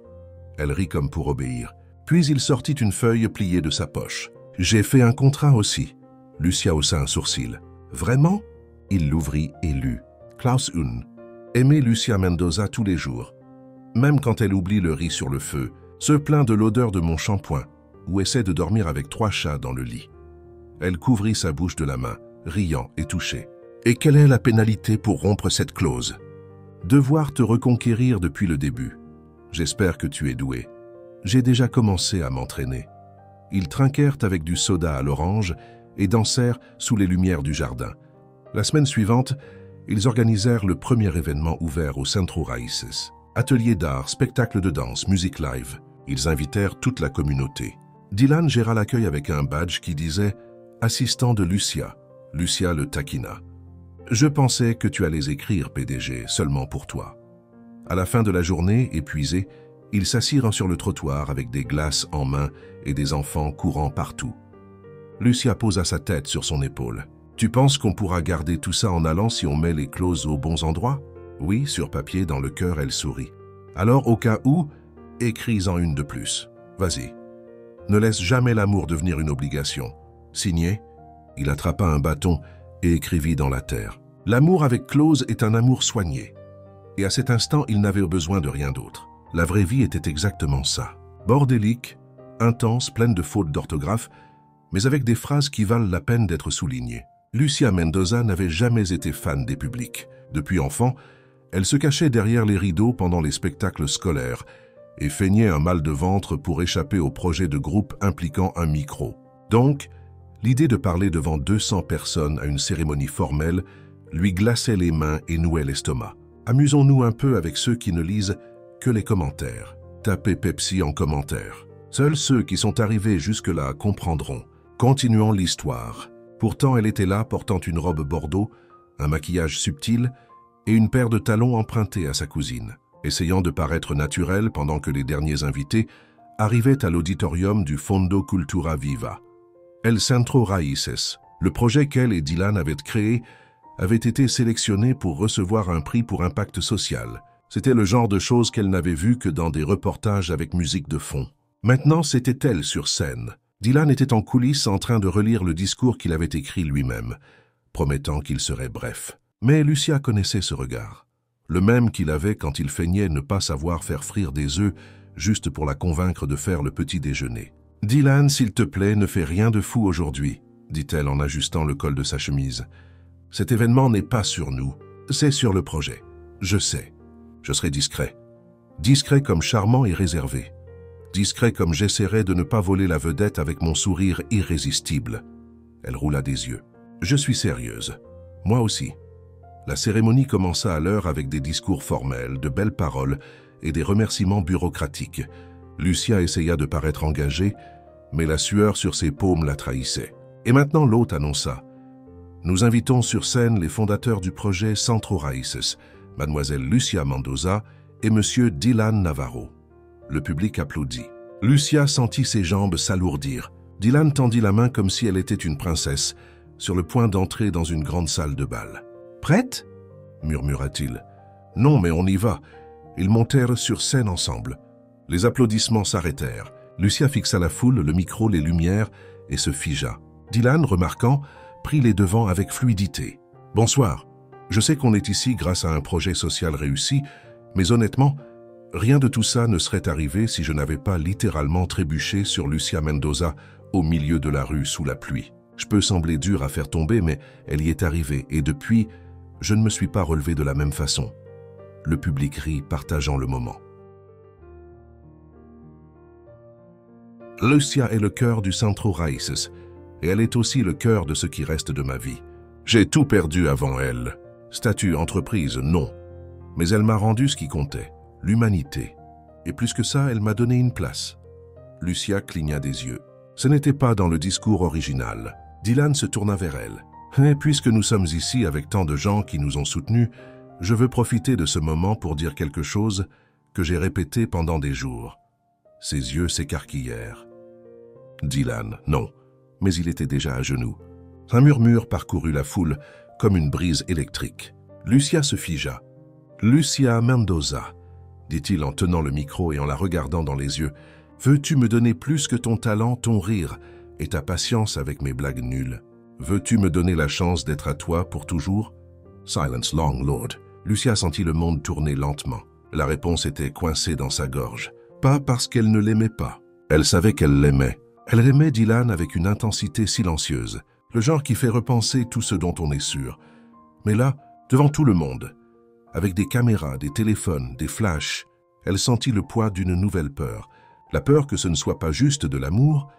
Elle rit comme pour obéir. Puis il sortit une feuille pliée de sa poche. « J'ai fait un contrat aussi. » Lucia haussa un sourcil. « Vraiment ?» Il l'ouvrit et lut. « Klaus Hun. Aimer Lucia Mendoza tous les jours. Même quand elle oublie le riz sur le feu, se plaint de l'odeur de mon shampoing ou essaie de dormir avec 3 chats dans le lit. » Elle couvrit sa bouche de la main, riant et touchée. « Et quelle est la pénalité pour rompre cette clause ?»« Devoir te reconquérir depuis le début. J'espère que tu es doué. J'ai déjà commencé à m'entraîner. » Ils trinquèrent avec du soda à l'orange et dansèrent sous les lumières du jardin. La semaine suivante, ils organisèrent le premier événement ouvert au Centro Raíces. Atelier d'art, spectacle de danse, musique live. Ils invitèrent toute la communauté. Dylan géra l'accueil avec un badge qui disait « Assistant de Lucia ». Lucia le taquina. « Je pensais que tu allais écrire, PDG, seulement pour toi. » À la fin de la journée, épuisés, ils s'assirent sur le trottoir avec des glaces en main et des enfants courant partout. Lucia posa sa tête sur son épaule. « Tu penses qu'on pourra garder tout ça en allant si on met les clauses aux bons endroits ?» Oui, sur papier, dans le cœur, elle sourit. « Alors, au cas où, écris-en une de plus. Vas-y. Ne laisse jamais l'amour devenir une obligation. Signé ?» Il attrapa un bâton et écrivit dans la terre. L'amour avec clause est un amour soigné. Et à cet instant, il n'avait besoin de rien d'autre. La vraie vie était exactement ça. Bordélique, intense, pleine de fautes d'orthographe, mais avec des phrases qui valent la peine d'être soulignées. Lucia Mendoza n'avait jamais été fan des publics. Depuis enfant, elle se cachait derrière les rideaux pendant les spectacles scolaires et feignait un mal de ventre pour échapper au projet de groupe impliquant un micro. Donc, l'idée de parler devant 200 personnes à une cérémonie formelle lui glaçait les mains et nouait l'estomac. Amusons-nous un peu avec ceux qui ne lisent que les commentaires. Tapez Pepsi en commentaire. Seuls ceux qui sont arrivés jusque-là comprendront. Continuons l'histoire. Pourtant, elle était là portant une robe bordeaux, un maquillage subtil et une paire de talons empruntés à sa cousine, essayant de paraître naturelle pendant que les derniers invités arrivaient à l'auditorium du Fondo Cultura Viva. El Centro Raíces, le projet qu'elle et Dylan avaient créé, avait été sélectionné pour recevoir un prix pour impact social. C'était le genre de choses qu'elle n'avait vu que dans des reportages avec musique de fond. Maintenant, c'était elle sur scène. Dylan était en coulisses en train de relire le discours qu'il avait écrit lui-même, promettant qu'il serait bref. Mais Lucia connaissait ce regard, le même qu'il avait quand il feignait ne pas savoir faire frire des œufs juste pour la convaincre de faire le petit déjeuner. « Dylan, s'il te plaît, ne fais rien de fou aujourd'hui, » dit-elle en ajustant le col de sa chemise. « Cet événement n'est pas sur nous, c'est sur le projet. Je sais, je serai discret. Discret comme charmant et réservé. Discret comme j'essaierai de ne pas voler la vedette avec mon sourire irrésistible. » Elle roula des yeux. « Je suis sérieuse. Moi aussi. » La cérémonie commença à l'heure avec des discours formels, de belles paroles et des remerciements bureaucratiques. Lucia essaya de paraître engagée, mais la sueur sur ses paumes la trahissait. Et maintenant l'hôte annonça. « Nous invitons sur scène les fondateurs du projet Centro Raíces, Mademoiselle Lucia Mendoza et Monsieur Dylan Navarro. » Le public applaudit. Lucia sentit ses jambes s'alourdir. Dylan tendit la main comme si elle était une princesse, sur le point d'entrer dans une grande salle de bal. « Prête ?» murmura-t-il. « Non, mais on y va. » Ils montèrent sur scène ensemble. Les applaudissements s'arrêtèrent. Lucia fixa la foule, le micro, les lumières et se figea. Dylan, remarquant, prit les devants avec fluidité. « Bonsoir. Je sais qu'on est ici grâce à un projet social réussi, mais honnêtement, rien de tout ça ne serait arrivé si je n'avais pas littéralement trébuché sur Lucia Mendoza au milieu de la rue sous la pluie. Je peux sembler dur à faire tomber, mais elle y est arrivée, et depuis, je ne me suis pas relevé de la même façon. » Le public rit, partageant le moment. Lucia est le cœur du Centro Raíces, et elle est aussi le cœur de ce qui reste de ma vie. J'ai tout perdu avant elle. Statut, entreprise, non. Mais elle m'a rendu ce qui comptait, l'humanité. Et plus que ça, elle m'a donné une place. Lucia cligna des yeux. Ce n'était pas dans le discours original. Dylan se tourna vers elle. « Et puisque nous sommes ici avec tant de gens qui nous ont soutenus, je veux profiter de ce moment pour dire quelque chose que j'ai répété pendant des jours. » Ses yeux s'écarquillèrent. Dylan, non, mais il était déjà à genoux. Un murmure parcourut la foule comme une brise électrique. Lucia se figea. « Lucia Mendoza, » dit-il en tenant le micro et en la regardant dans les yeux. « Veux-tu me donner plus que ton talent, ton rire et ta patience avec mes blagues nulles? Veux-tu me donner la chance d'être à toi pour toujours ?» Silence long, Lord. Lucia sentit le monde tourner lentement. La réponse était coincée dans sa gorge. Pas parce qu'elle ne l'aimait pas. Elle savait qu'elle l'aimait. Elle aimait Dylan avec une intensité silencieuse, le genre qui fait repenser tout ce dont on est sûr. Mais là, devant tout le monde, avec des caméras, des téléphones, des flashs, elle sentit le poids d'une nouvelle peur. La peur que ce ne soit pas juste de l'amour,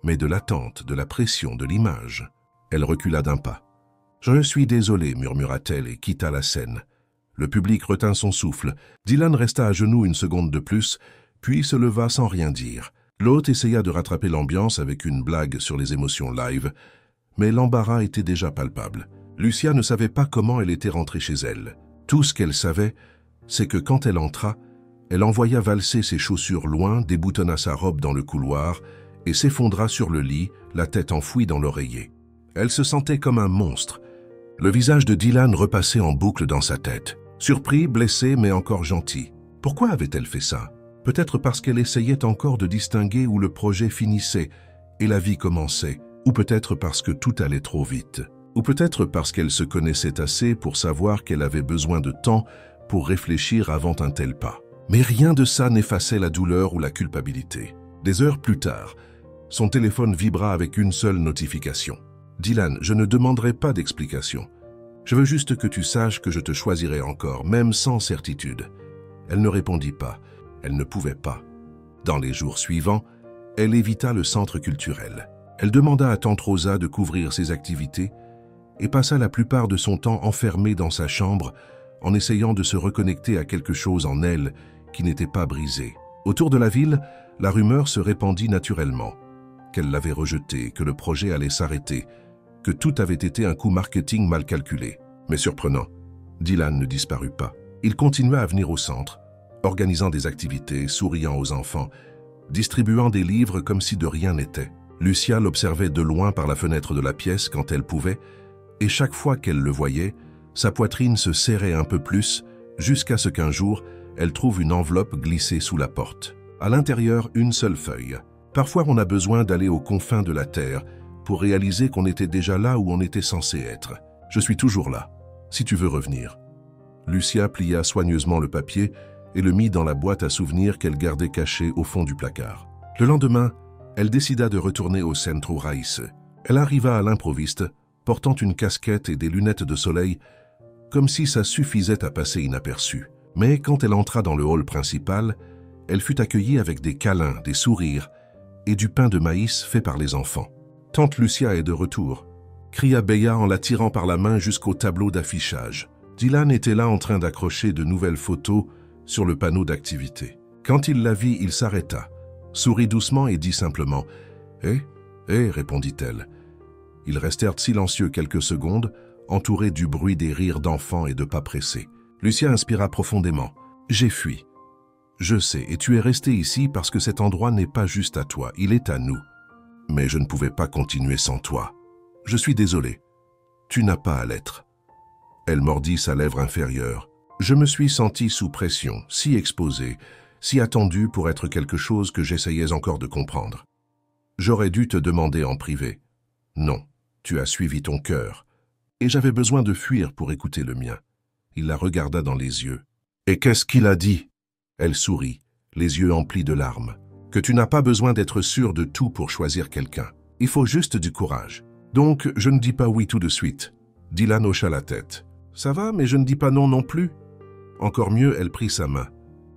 mais de l'attente, de la pression, de l'image. Elle recula d'un pas. « Je suis désolée, murmura-t-elle et quitta la scène. Le public retint son souffle. Dylan resta à genoux une seconde de plus, puis se leva sans rien dire. L'hôte essaya de rattraper l'ambiance avec une blague sur les émotions live, mais l'embarras était déjà palpable. Lucia ne savait pas comment elle était rentrée chez elle. Tout ce qu'elle savait, c'est que quand elle entra, elle envoya valser ses chaussures loin, déboutonna sa robe dans le couloir et s'effondra sur le lit, la tête enfouie dans l'oreiller. Elle se sentait comme un monstre. Le visage de Dylan repassait en boucle dans sa tête. Surpris, blessé, mais encore gentil. Pourquoi avait-elle fait ça? Peut-être parce qu'elle essayait encore de distinguer où le projet finissait et la vie commençait, ou peut-être parce que tout allait trop vite, ou peut-être parce qu'elle se connaissait assez pour savoir qu'elle avait besoin de temps pour réfléchir avant un tel pas. Mais rien de ça n'effaçait la douleur ou la culpabilité. Des heures plus tard, son téléphone vibra avec une seule notification. « Dylan, je ne demanderai pas d'explication. Je veux juste que tu saches que je te choisirai encore, même sans certitude. » Elle ne répondit pas. Elle ne pouvait pas. Dans les jours suivants, elle évita le centre culturel. Elle demanda à tante Rosa de couvrir ses activités et passa la plupart de son temps enfermée dans sa chambre en essayant de se reconnecter à quelque chose en elle qui n'était pas brisé. Autour de la ville, la rumeur se répandit naturellement, qu'elle l'avait rejeté, que le projet allait s'arrêter, que tout avait été un coup marketing mal calculé. Mais surprenant, Dylan ne disparut pas. Il continua à venir au centre, organisant des activités, souriant aux enfants, distribuant des livres comme si de rien n'était. Lucia l'observait de loin par la fenêtre de la pièce quand elle pouvait, et chaque fois qu'elle le voyait, sa poitrine se serrait un peu plus, jusqu'à ce qu'un jour, elle trouve une enveloppe glissée sous la porte. À l'intérieur, une seule feuille. Parfois, on a besoin d'aller aux confins de la terre pour réaliser qu'on était déjà là où on était censé être. Je suis toujours là, si tu veux revenir. Lucia plia soigneusement le papier et le mit dans la boîte à souvenirs qu'elle gardait cachée au fond du placard. Le lendemain, elle décida de retourner au Centro Raíces. Elle arriva à l'improviste, portant une casquette et des lunettes de soleil, comme si ça suffisait à passer inaperçu. Mais quand elle entra dans le hall principal, elle fut accueillie avec des câlins, des sourires et du pain de maïs fait par les enfants. « Tante Lucia est de retour », cria Béa en la tirant par la main jusqu'au tableau d'affichage. Dylan était là en train d'accrocher de nouvelles photos sur le panneau d'activité. Quand il la vit, il s'arrêta, sourit doucement et dit simplement « Eh, répondit-elle. Ils restèrent silencieux quelques secondes, entourés du bruit des rires d'enfants et de pas pressés. Lucia inspira profondément. « J'ai fui. Je sais, et tu es resté ici parce que cet endroit n'est pas juste à toi, il est à nous. Mais je ne pouvais pas continuer sans toi. Je suis désolé. Tu n'as pas à l'être. » Elle mordit sa lèvre inférieure. Je me suis senti sous pression, si exposé, si attendu pour être quelque chose que j'essayais encore de comprendre. J'aurais dû te demander en privé. Non, tu as suivi ton cœur. Et j'avais besoin de fuir pour écouter le mien. Il la regarda dans les yeux. Et qu'est-ce qu'il a dit? Elle sourit, les yeux emplis de larmes. Que tu n'as pas besoin d'être sûr de tout pour choisir quelqu'un. Il faut juste du courage. Donc, je ne dis pas oui tout de suite. Dylan hocha la tête. Ça va, mais je ne dis pas non non plus. Encore mieux, elle prit sa main.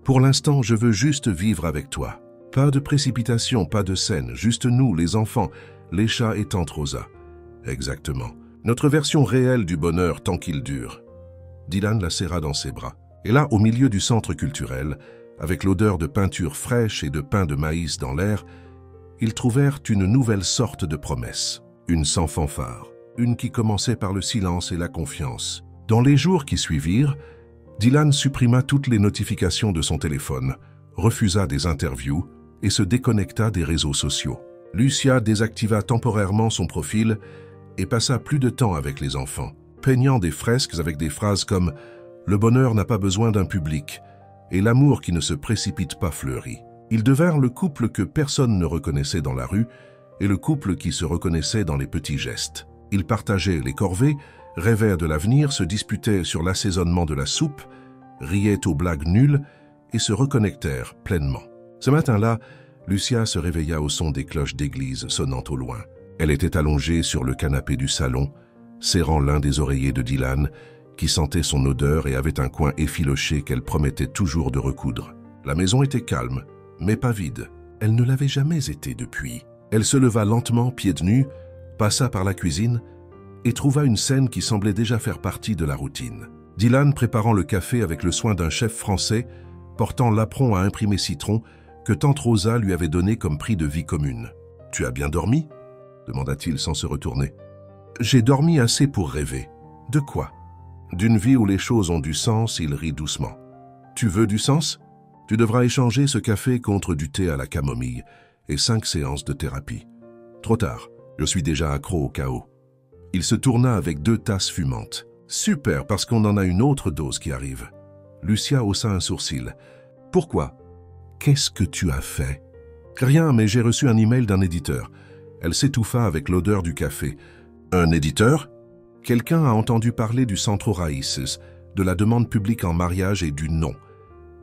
Pour l'instant, je veux juste vivre avec toi. Pas de précipitation, pas de scène, juste nous, les enfants, les chats et tante Rosa. Exactement. Notre version réelle du bonheur tant qu'il dure. Dylan la serra dans ses bras. Et là, au milieu du centre culturel, avec l'odeur de peinture fraîche et de pain de maïs dans l'air, ils trouvèrent une nouvelle sorte de promesse. Une sans fanfare. Une qui commençait par le silence et la confiance. Dans les jours qui suivirent, Dylan supprima toutes les notifications de son téléphone, refusa des interviews et se déconnecta des réseaux sociaux. Lucia désactiva temporairement son profil et passa plus de temps avec les enfants, peignant des fresques avec des phrases comme « Le bonheur n'a pas besoin d'un public » et « L'amour qui ne se précipite pas fleurit ». Ils devinrent le couple que personne ne reconnaissait dans la rue et le couple qui se reconnaissait dans les petits gestes. Ils partageaient les corvées, rêvaient de l'avenir, se disputaient sur l'assaisonnement de la soupe, riaient aux blagues nulles et se reconnectèrent pleinement. Ce matin-là, Lucia se réveilla au son des cloches d'église sonnant au loin. Elle était allongée sur le canapé du salon, serrant l'un des oreillers de Dylan, qui sentait son odeur et avait un coin effiloché qu'elle promettait toujours de recoudre. La maison était calme, mais pas vide. Elle ne l'avait jamais été depuis. Elle se leva lentement, pieds nus, passa par la cuisine et trouva une scène qui semblait déjà faire partie de la routine. Dylan préparant le café avec le soin d'un chef français, portant l'apron à imprimer citron que tante Rosa lui avait donné comme prix de vie commune. « Tu as bien dormi ?» demanda-t-il sans se retourner. « J'ai dormi assez pour rêver. »« De quoi ?» ?»« D'une vie où les choses ont du sens, il rit doucement. »« Tu veux du sens ? Tu devras échanger ce café contre du thé à la camomille. et 5 séances de thérapie. Trop tard, je suis déjà accro au chaos. Il se tourna avec 2 tasses fumantes. Super, parce qu'on en a une autre dose qui arrive. Lucia haussa un sourcil. Pourquoi? Qu'est-ce que tu as fait? Rien, mais j'ai reçu un email d'un éditeur. Elle s'étouffa avec l'odeur du café. Un éditeur? Quelqu'un a entendu parler du Centro Raíces, de la demande publique en mariage et du non.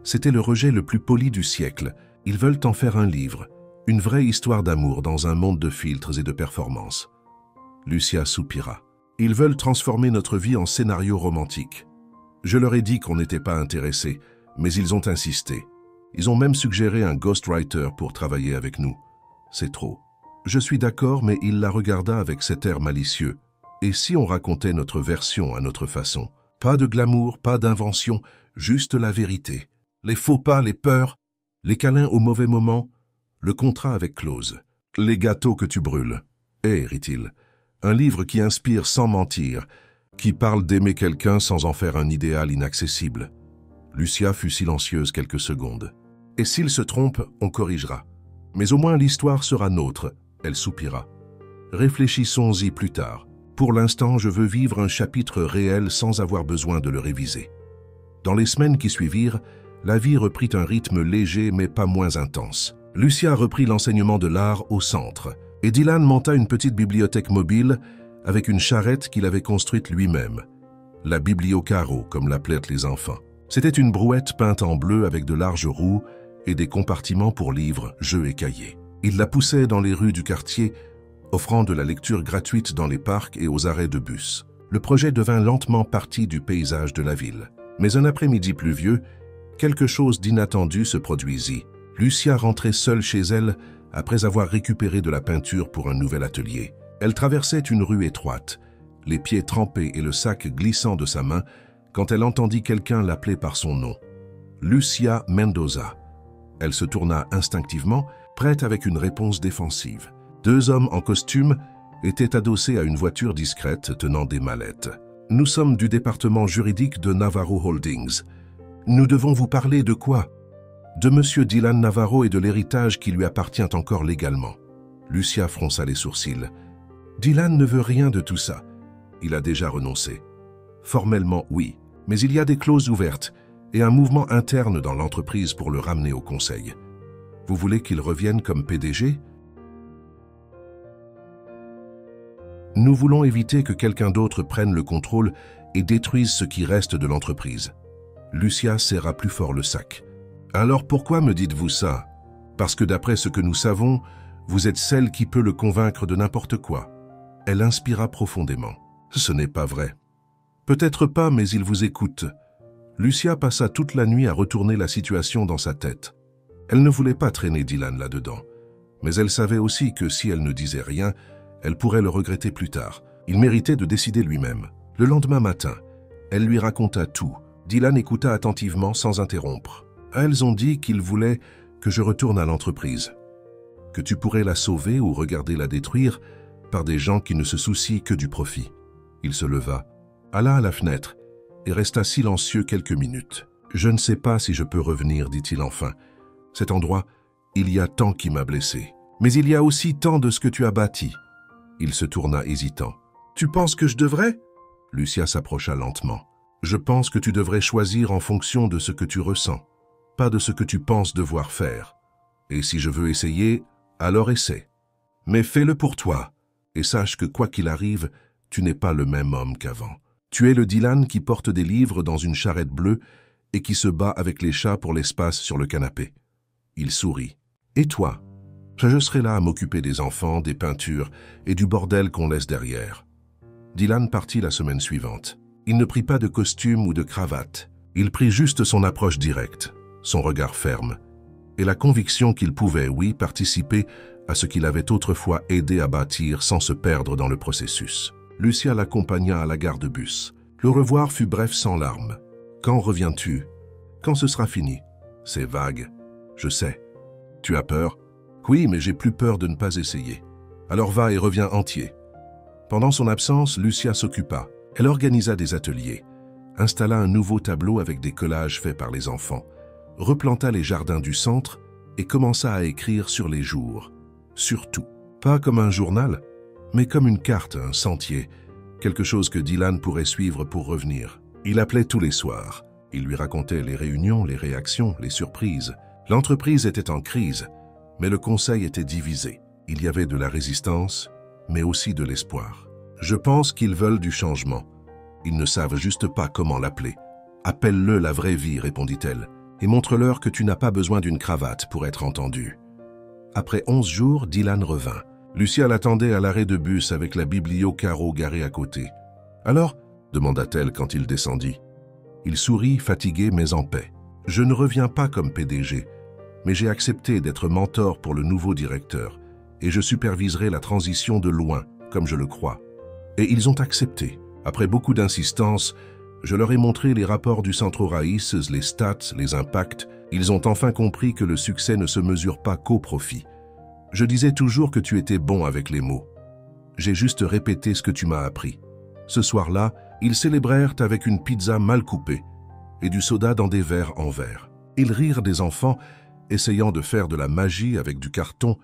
C'était le rejet le plus poli du siècle. Ils veulent en faire un livre, une vraie histoire d'amour dans un monde de filtres et de performances. Lucia soupira. Ils veulent transformer notre vie en scénario romantique. Je leur ai dit qu'on n'était pas intéressés, mais ils ont insisté. Ils ont même suggéré un ghostwriter pour travailler avec nous. C'est trop. Je suis d'accord, mais il la regarda avec cet air malicieux. Et si on racontait notre version à notre façon? Pas de glamour, pas d'invention, juste la vérité. Les faux pas, les peurs, les câlins au mauvais moment, le contrat avec clause. Les gâteaux que tu brûles. Rit-il. Un livre qui inspire sans mentir, qui parle d'aimer quelqu'un sans en faire un idéal inaccessible. Lucia fut silencieuse quelques secondes. Et s'il se trompe, on corrigera. Mais au moins l'histoire sera nôtre, elle soupira. Réfléchissons-y plus tard. Pour l'instant, je veux vivre un chapitre réel sans avoir besoin de le réviser. Dans les semaines qui suivirent, la vie reprit un rythme léger mais pas moins intense. Lucia reprit l'enseignement de l'art au centre, et Dylan monta une petite bibliothèque mobile avec une charrette qu'il avait construite lui-même. La bibliocaro, comme l'appelaient les enfants. C'était une brouette peinte en bleu avec de larges roues et des compartiments pour livres, jeux et cahiers. Il la poussait dans les rues du quartier, offrant de la lecture gratuite dans les parcs et aux arrêts de bus. Le projet devint lentement partie du paysage de la ville. Mais un après-midi pluvieux, quelque chose d'inattendu se produisit. Lucia rentrait seule chez elle après avoir récupéré de la peinture pour un nouvel atelier. Elle traversait une rue étroite, les pieds trempés et le sac glissant de sa main, quand elle entendit quelqu'un l'appeler par son nom. Lucia Mendoza. Elle se tourna instinctivement, prête avec une réponse défensive. 2 hommes en costume étaient adossés à une voiture discrète tenant des mallettes. « Nous sommes du département juridique de Navarro Holdings. Nous devons vous parler de quoi? De Monsieur Dylan Navarro et de l'héritage qui lui appartient encore légalement. » Lucia fronça les sourcils. « Dylan ne veut rien de tout ça. Il a déjà renoncé. » Formellement, oui, mais il y a des clauses ouvertes et un mouvement interne dans l'entreprise pour le ramener au conseil. Vous voulez qu'il revienne comme PDG? Nous voulons éviter que quelqu'un d'autre prenne le contrôle et détruise ce qui reste de l'entreprise. Lucia serra plus fort le sac. Alors pourquoi me dites-vous ça? Parce que d'après ce que nous savons, vous êtes celle qui peut le convaincre de n'importe quoi. Elle inspira profondément. Ce n'est pas vrai. Peut-être pas, mais il vous écoute. Lucia passa toute la nuit à retourner la situation dans sa tête. Elle ne voulait pas traîner Dylan là-dedans, mais elle savait aussi que si elle ne disait rien, elle pourrait le regretter plus tard. Il méritait de décider lui-même. Le lendemain matin, elle lui raconta tout. Dylan écouta attentivement sans interrompre. Elles ont dit qu'ils voulaient que je retourne à l'entreprise, que tu pourrais la sauver ou regarder la détruire par des gens qui ne se soucient que du profit. Il se leva, alla à la fenêtre et resta silencieux quelques minutes. « Je ne sais pas si je peux revenir, dit-il enfin. Cet endroit, il y a tant qui m'a blessé. Mais il y a aussi tant de ce que tu as bâti. » Il se tourna hésitant. « Tu penses que je devrais ?» Lucia s'approcha lentement. « Je pense que tu devrais choisir en fonction de ce que tu ressens, pas de ce que tu penses devoir faire. Et si je veux essayer, alors essaie. Mais fais-le pour toi, et sache que quoi qu'il arrive, tu n'es pas le même homme qu'avant. Tu es le Dylan qui porte des livres dans une charrette bleue et qui se bat avec les chats pour l'espace sur le canapé. » Il sourit. « Et toi? Je serai là à m'occuper des enfants, des peintures et du bordel qu'on laisse derrière. » Dylan partit la semaine suivante. Il ne prit pas de costume ou de cravate. Il prit juste son approche directe, son regard ferme, et la conviction qu'il pouvait, oui, participer à ce qu'il avait autrefois aidé à bâtir sans se perdre dans le processus. Lucia l'accompagna à la gare de bus. Le revoir fut bref sans larmes. « Quand reviens-tu? Quand ce sera fini? » « C'est vague. Je sais. Tu as peur? » « Oui, mais j'ai plus peur de ne pas essayer. Alors va et reviens entier. » Pendant son absence, Lucia s'occupa. Elle organisa des ateliers, installa un nouveau tableau avec des collages faits par les enfants, replanta les jardins du centre et commença à écrire sur les jours. Surtout. Pas comme un journal, mais comme une carte, un sentier, quelque chose que Dylan pourrait suivre pour revenir. Il appelait tous les soirs. Il lui racontait les réunions, les réactions, les surprises. L'entreprise était en crise, mais le conseil était divisé. Il y avait de la résistance, mais aussi de l'espoir. Je pense qu'ils veulent du changement. Ils ne savent juste pas comment l'appeler. Appelle-le la vraie vie, répondit-elle, et montre-leur que tu n'as pas besoin d'une cravate pour être entendu. Après 11 jours, Dylan revint. Lucia l'attendait à l'arrêt de bus avec la biblio carreau garée à côté. « Alors ?» demanda-t-elle quand il descendit. Il sourit, fatigué mais en paix. « Je ne reviens pas comme PDG, mais j'ai accepté d'être mentor pour le nouveau directeur et je superviserai la transition de loin, comme je le crois. » Et ils ont accepté. Après beaucoup d'insistance, je leur ai montré les rapports du Centro Raíces, les stats, les impacts. Ils ont enfin compris que le succès ne se mesure pas qu'au profit. Je disais toujours que tu étais bon avec les mots. J'ai juste répété ce que tu m'as appris. Ce soir-là, ils célébrèrent avec une pizza mal coupée et du soda dans des verres en verre. Ils rirent des enfants, essayant de faire de la magie avec du carton,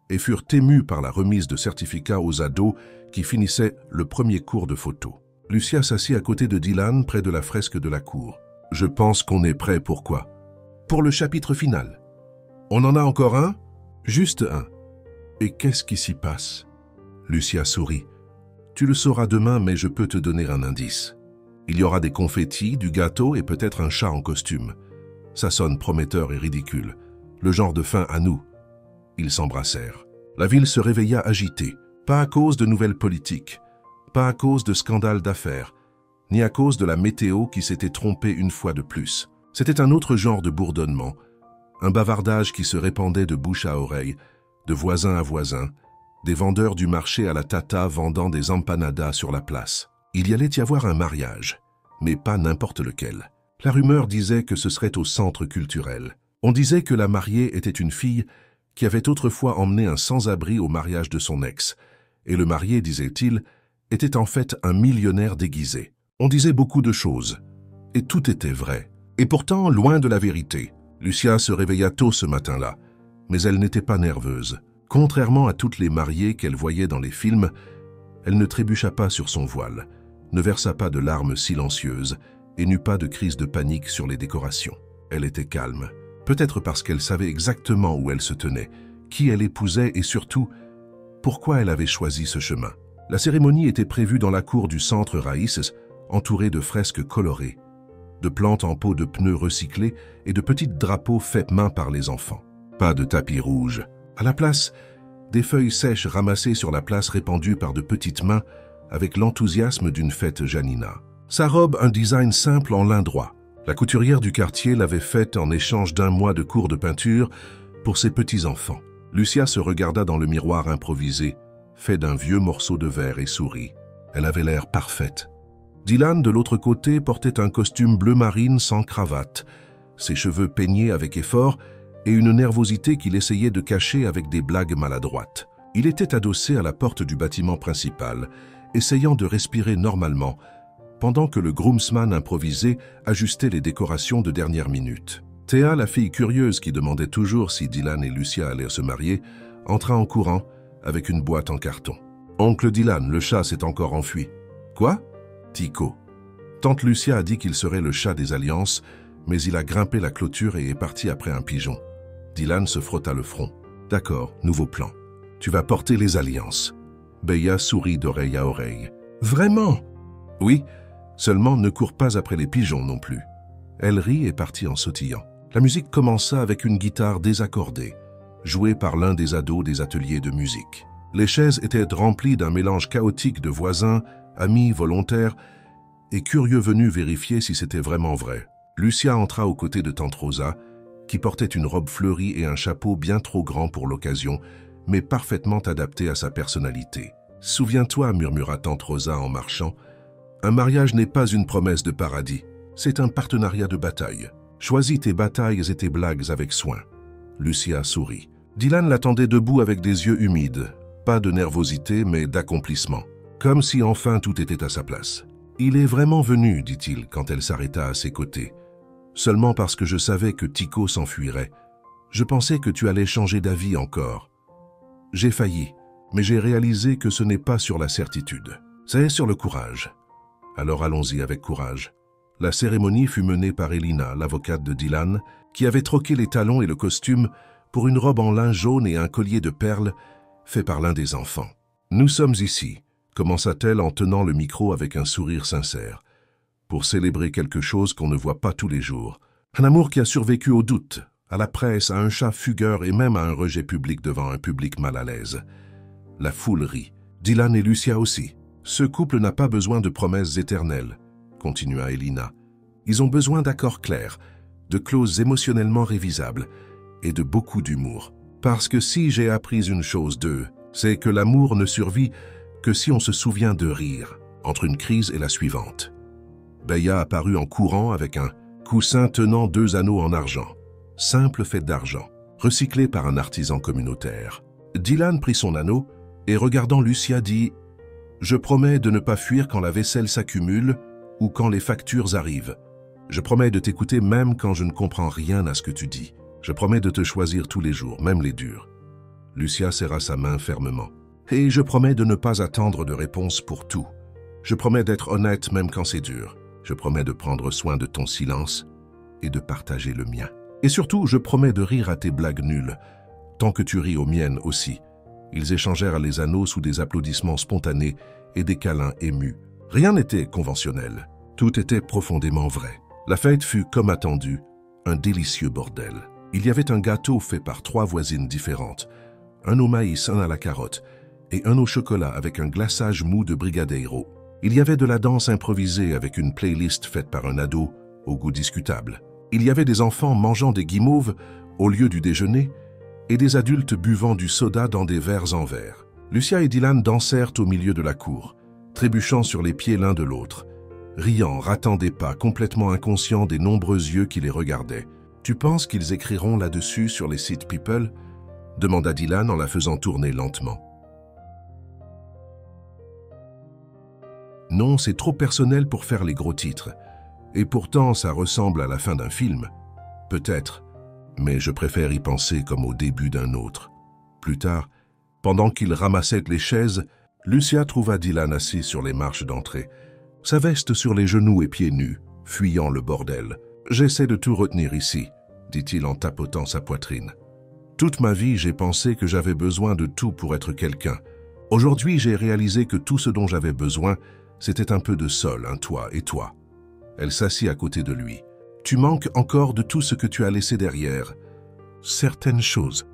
et furent émus par la remise de certificats aux ados qui finissaient le premier cours de photo. Lucia s'assit à côté de Dylan, près de la fresque de la cour. « Je pense qu'on est prêt pour quoi ? Pour le chapitre final. On en a encore un ? Juste un. Et qu'est-ce qui s'y passe ?» Lucia sourit. « Tu le sauras demain, mais je peux te donner un indice. Il y aura des confettis, du gâteau et peut-être un chat en costume. Ça sonne prometteur et ridicule. Le genre de fin à nous. » Ils s'embrassèrent. La ville se réveilla agitée, pas à cause de nouvelles politiques, pas à cause de scandales d'affaires, ni à cause de la météo qui s'était trompée une fois de plus. C'était un autre genre de bourdonnement, un bavardage qui se répandait de bouche à oreille, de voisin à voisin, des vendeurs du marché à la tata vendant des empanadas sur la place. Il y allait y avoir un mariage, mais pas n'importe lequel. La rumeur disait que ce serait au centre culturel. On disait que la mariée était une fille qui avait autrefois emmené un sans-abri au mariage de son ex, et le marié, disait-il, était en fait un millionnaire déguisé. On disait beaucoup de choses, et tout était vrai. Et pourtant, loin de la vérité. Lucia se réveilla tôt ce matin-là, mais elle n'était pas nerveuse. Contrairement à toutes les mariées qu'elle voyait dans les films, elle ne trébucha pas sur son voile, ne versa pas de larmes silencieuses et n'eut pas de crise de panique sur les décorations. Elle était calme, peut-être parce qu'elle savait exactement où elle se tenait, qui elle épousait et surtout, pourquoi elle avait choisi ce chemin. La cérémonie était prévue dans la cour du Centre Raíces, entourée de fresques colorées, de plantes en pot de pneus recyclés et de petits drapeaux faits main par les enfants. Pas de tapis rouge. À la place, des feuilles sèches ramassées sur la place répandues par de petites mains avec l'enthousiasme d'une fête janina. Sa robe, un design simple en lin droit. La couturière du quartier l'avait faite en échange d'un mois de cours de peinture pour ses petits-enfants. Lucia se regarda dans le miroir improvisé, fait d'un vieux morceau de verre et sourit. Elle avait l'air parfaite. Dylan, de l'autre côté, portait un costume bleu marine sans cravate, ses cheveux peignés avec effort et une nervosité qu'il essayait de cacher avec des blagues maladroites. Il était adossé à la porte du bâtiment principal, essayant de respirer normalement, pendant que le groomsman improvisé ajustait les décorations de dernière minute. Théa, la fille curieuse qui demandait toujours si Dylan et Lucia allaient se marier, entra en courant avec une boîte en carton. « Oncle Dylan, le chat s'est encore enfui. »« Quoi ?» Tico. Tante Lucia a dit qu'il serait le chat des alliances, mais il a grimpé la clôture et est parti après un pigeon. Dylan se frotta le front. « D'accord, nouveau plan. Tu vas porter les alliances. » Beya sourit d'oreille à oreille. « Vraiment ?»« Oui, seulement ne cours pas après les pigeons non plus. » Elle rit et partit en sautillant. La musique commença avec une guitare désaccordée, jouée par l'un des ados des ateliers de musique. Les chaises étaient remplies d'un mélange chaotique de voisins, amis, volontaires, et curieux venus vérifier si c'était vraiment vrai. Lucia entra aux côtés de tante Rosa, qui portait une robe fleurie et un chapeau bien trop grand pour l'occasion, mais parfaitement adapté à sa personnalité. « Souviens-toi, murmura tante Rosa en marchant, un mariage n'est pas une promesse de paradis, c'est un partenariat de bataille. Choisis tes batailles et tes blagues avec soin. » Lucia sourit. Dylan l'attendait debout avec des yeux humides, pas de nervosité mais d'accomplissement. Comme si enfin tout était à sa place. « Il est vraiment venu, dit-il quand elle s'arrêta à ses côtés. Seulement parce que je savais que Tico s'enfuirait. Je pensais que tu allais changer d'avis encore. » J'ai failli, mais j'ai réalisé que ce n'est pas sur la certitude, c'est sur le courage. Alors allons-y avec courage. La cérémonie fut menée par Elina, l'avocate de Dylan, qui avait troqué les talons et le costume pour une robe en lin jaune et un collier de perles fait par l'un des enfants. « Nous sommes ici », commença-t-elle en tenant le micro avec un sourire sincère, pour célébrer quelque chose qu'on ne voit pas tous les jours. Un amour qui a survécu au doute, à la presse, à un chat fugueur et même à un rejet public devant un public mal à l'aise. La foule rit. Dylan et Lucia aussi. Ce couple n'a pas besoin de promesses éternelles, continua Elina. Ils ont besoin d'accords clairs, de clauses émotionnellement révisables et de beaucoup d'humour. Parce que si j'ai appris une chose d'eux, c'est que l'amour ne survit que si on se souvient de rire, entre une crise et la suivante. Beya apparut en courant avec un coussin tenant 2 anneaux en argent. Simple fait d'argent, recyclé par un artisan communautaire. Dylan prit son anneau et regardant Lucia dit « Je promets de ne pas fuir quand la vaisselle s'accumule ou quand les factures arrivent. Je promets de t'écouter même quand je ne comprends rien à ce que tu dis. Je promets de te choisir tous les jours, même les durs. » Lucia serra sa main fermement. « Et je promets de ne pas attendre de réponse pour tout. Je promets d'être honnête même quand c'est dur. Je promets de prendre soin de ton silence et de partager le mien. Et surtout, je promets de rire à tes blagues nulles, tant que tu ris aux miennes aussi. » Ils échangèrent les anneaux sous des applaudissements spontanés et des câlins émus. Rien n'était conventionnel. Tout était profondément vrai. La fête fut, comme attendu, un délicieux bordel. Il y avait un gâteau fait par 3 voisines différentes, un au maïs, un à la carotte, et un au chocolat avec un glaçage mou de brigadeiro. Il y avait de la danse improvisée avec une playlist faite par un ado au goût discutable. Il y avait des enfants mangeant des guimauves au lieu du déjeuner et des adultes buvant du soda dans des verres en verre. Lucia et Dylan dansèrent au milieu de la cour, trébuchant sur les pieds l'un de l'autre, riant, ratant des pas, complètement inconscients des nombreux yeux qui les regardaient. « Tu penses qu'ils écriront là-dessus sur les sites People ?» demanda Dylan en la faisant tourner lentement. « Non, c'est trop personnel pour faire les gros titres. Et pourtant, ça ressemble à la fin d'un film. Peut-être, mais je préfère y penser comme au début d'un autre. » Plus tard, pendant qu'il ramassait les chaises, Lucia trouva Dylan assis sur les marches d'entrée, sa veste sur les genoux et pieds nus, fuyant le bordel. « J'essaie de tout retenir ici, » dit-il en tapotant sa poitrine. « Toute ma vie, j'ai pensé que j'avais besoin de tout pour être quelqu'un. Aujourd'hui, j'ai réalisé que tout ce dont j'avais besoin, c'était un peu de sol, un toit et toi. » Elle s'assit à côté de lui. « Tu manques encore de tout ce que tu as laissé derrière. Certaines choses.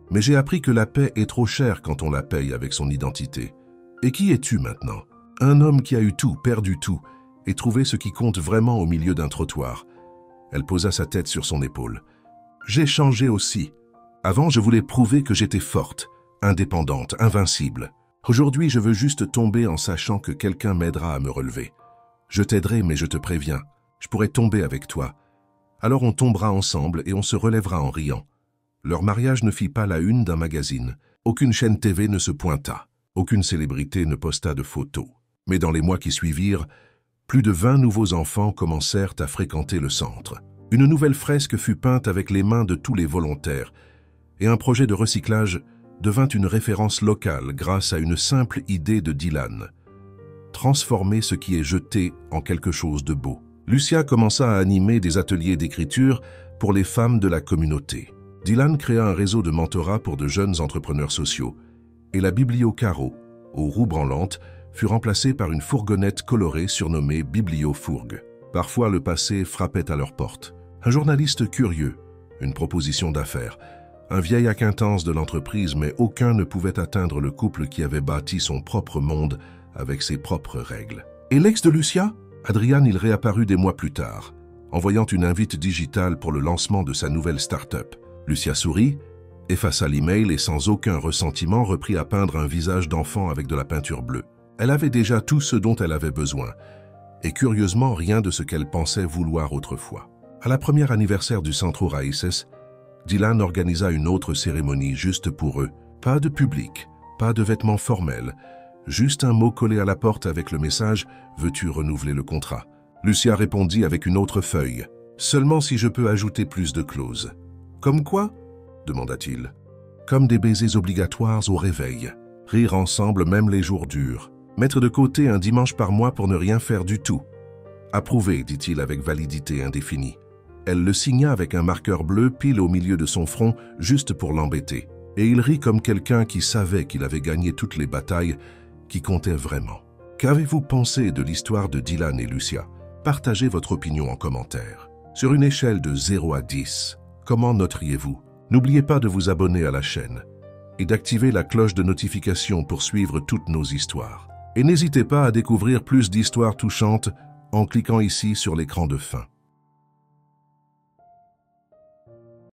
Mais j'ai appris que la paix est trop chère quand on la paye avec son identité. Et qui es-tu maintenant? Un homme qui a eu tout, perdu tout, et trouvé ce qui compte vraiment au milieu d'un trottoir. » Elle posa sa tête sur son épaule. « J'ai changé aussi. Avant, je voulais prouver que j'étais forte, indépendante, invincible. Aujourd'hui, je veux juste tomber en sachant que quelqu'un m'aidera à me relever. Je t'aiderai, mais je te préviens, je pourrais tomber avec toi. Alors on tombera ensemble et on se relèvera en riant. » Leur mariage ne fit pas la une d'un magazine. Aucune chaîne TV ne se pointa. Aucune célébrité ne posta de photos. Mais dans les mois qui suivirent, plus de 20 nouveaux enfants commencèrent à fréquenter le centre. Une nouvelle fresque fut peinte avec les mains de tous les volontaires et un projet de recyclage devint une référence locale grâce à une simple idée de Dylan. Transformer ce qui est jeté en quelque chose de beau. Lucia commença à animer des ateliers d'écriture pour les femmes de la communauté. Dylan créa un réseau de mentorat pour de jeunes entrepreneurs sociaux et la Bibliocaro, aux roues branlantes, fut remplacée par une fourgonnette colorée surnommée Bibliofourgue. Parfois, le passé frappait à leur porte. Un journaliste curieux, une proposition d'affaires, un vieil acquaintance de l'entreprise, mais aucun ne pouvait atteindre le couple qui avait bâti son propre monde avec ses propres règles. Et l'ex de Lucia? Adrian, il réapparut des mois plus tard, envoyant une invite digitale pour le lancement de sa nouvelle start-up. Lucia sourit, effaça l'email et sans aucun ressentiment reprit à peindre un visage d'enfant avec de la peinture bleue. Elle avait déjà tout ce dont elle avait besoin, et curieusement rien de ce qu'elle pensait vouloir autrefois. À la première anniversaire du Centro Raíces, Dylan organisa une autre cérémonie juste pour eux. Pas de public, pas de vêtements formels, juste un mot collé à la porte avec le message « Veux-tu renouveler le contrat ?» Lucia répondit avec une autre feuille. « Seulement si je peux ajouter plus de clauses. »« Comme quoi ?» demanda-t-il. comme des baisers obligatoires au réveil. Rire ensemble même les jours durs. Mettre de côté un dimanche par mois pour ne rien faire du tout. Approuvé, dit-il avec validité indéfinie. Elle le signa avec un marqueur bleu pile au milieu de son front, juste pour l'embêter. Et il rit comme quelqu'un qui savait qu'il avait gagné toutes les batailles qui comptaient vraiment. Qu'avez-vous pensé de l'histoire de Dylan et Lucia? Partagez votre opinion en commentaire. Sur une échelle de 0 à 10, comment noteriez-vous? N'oubliez pas de vous abonner à la chaîne et d'activer la cloche de notification pour suivre toutes nos histoires. Et n'hésitez pas à découvrir plus d'histoires touchantes en cliquant ici sur l'écran de fin.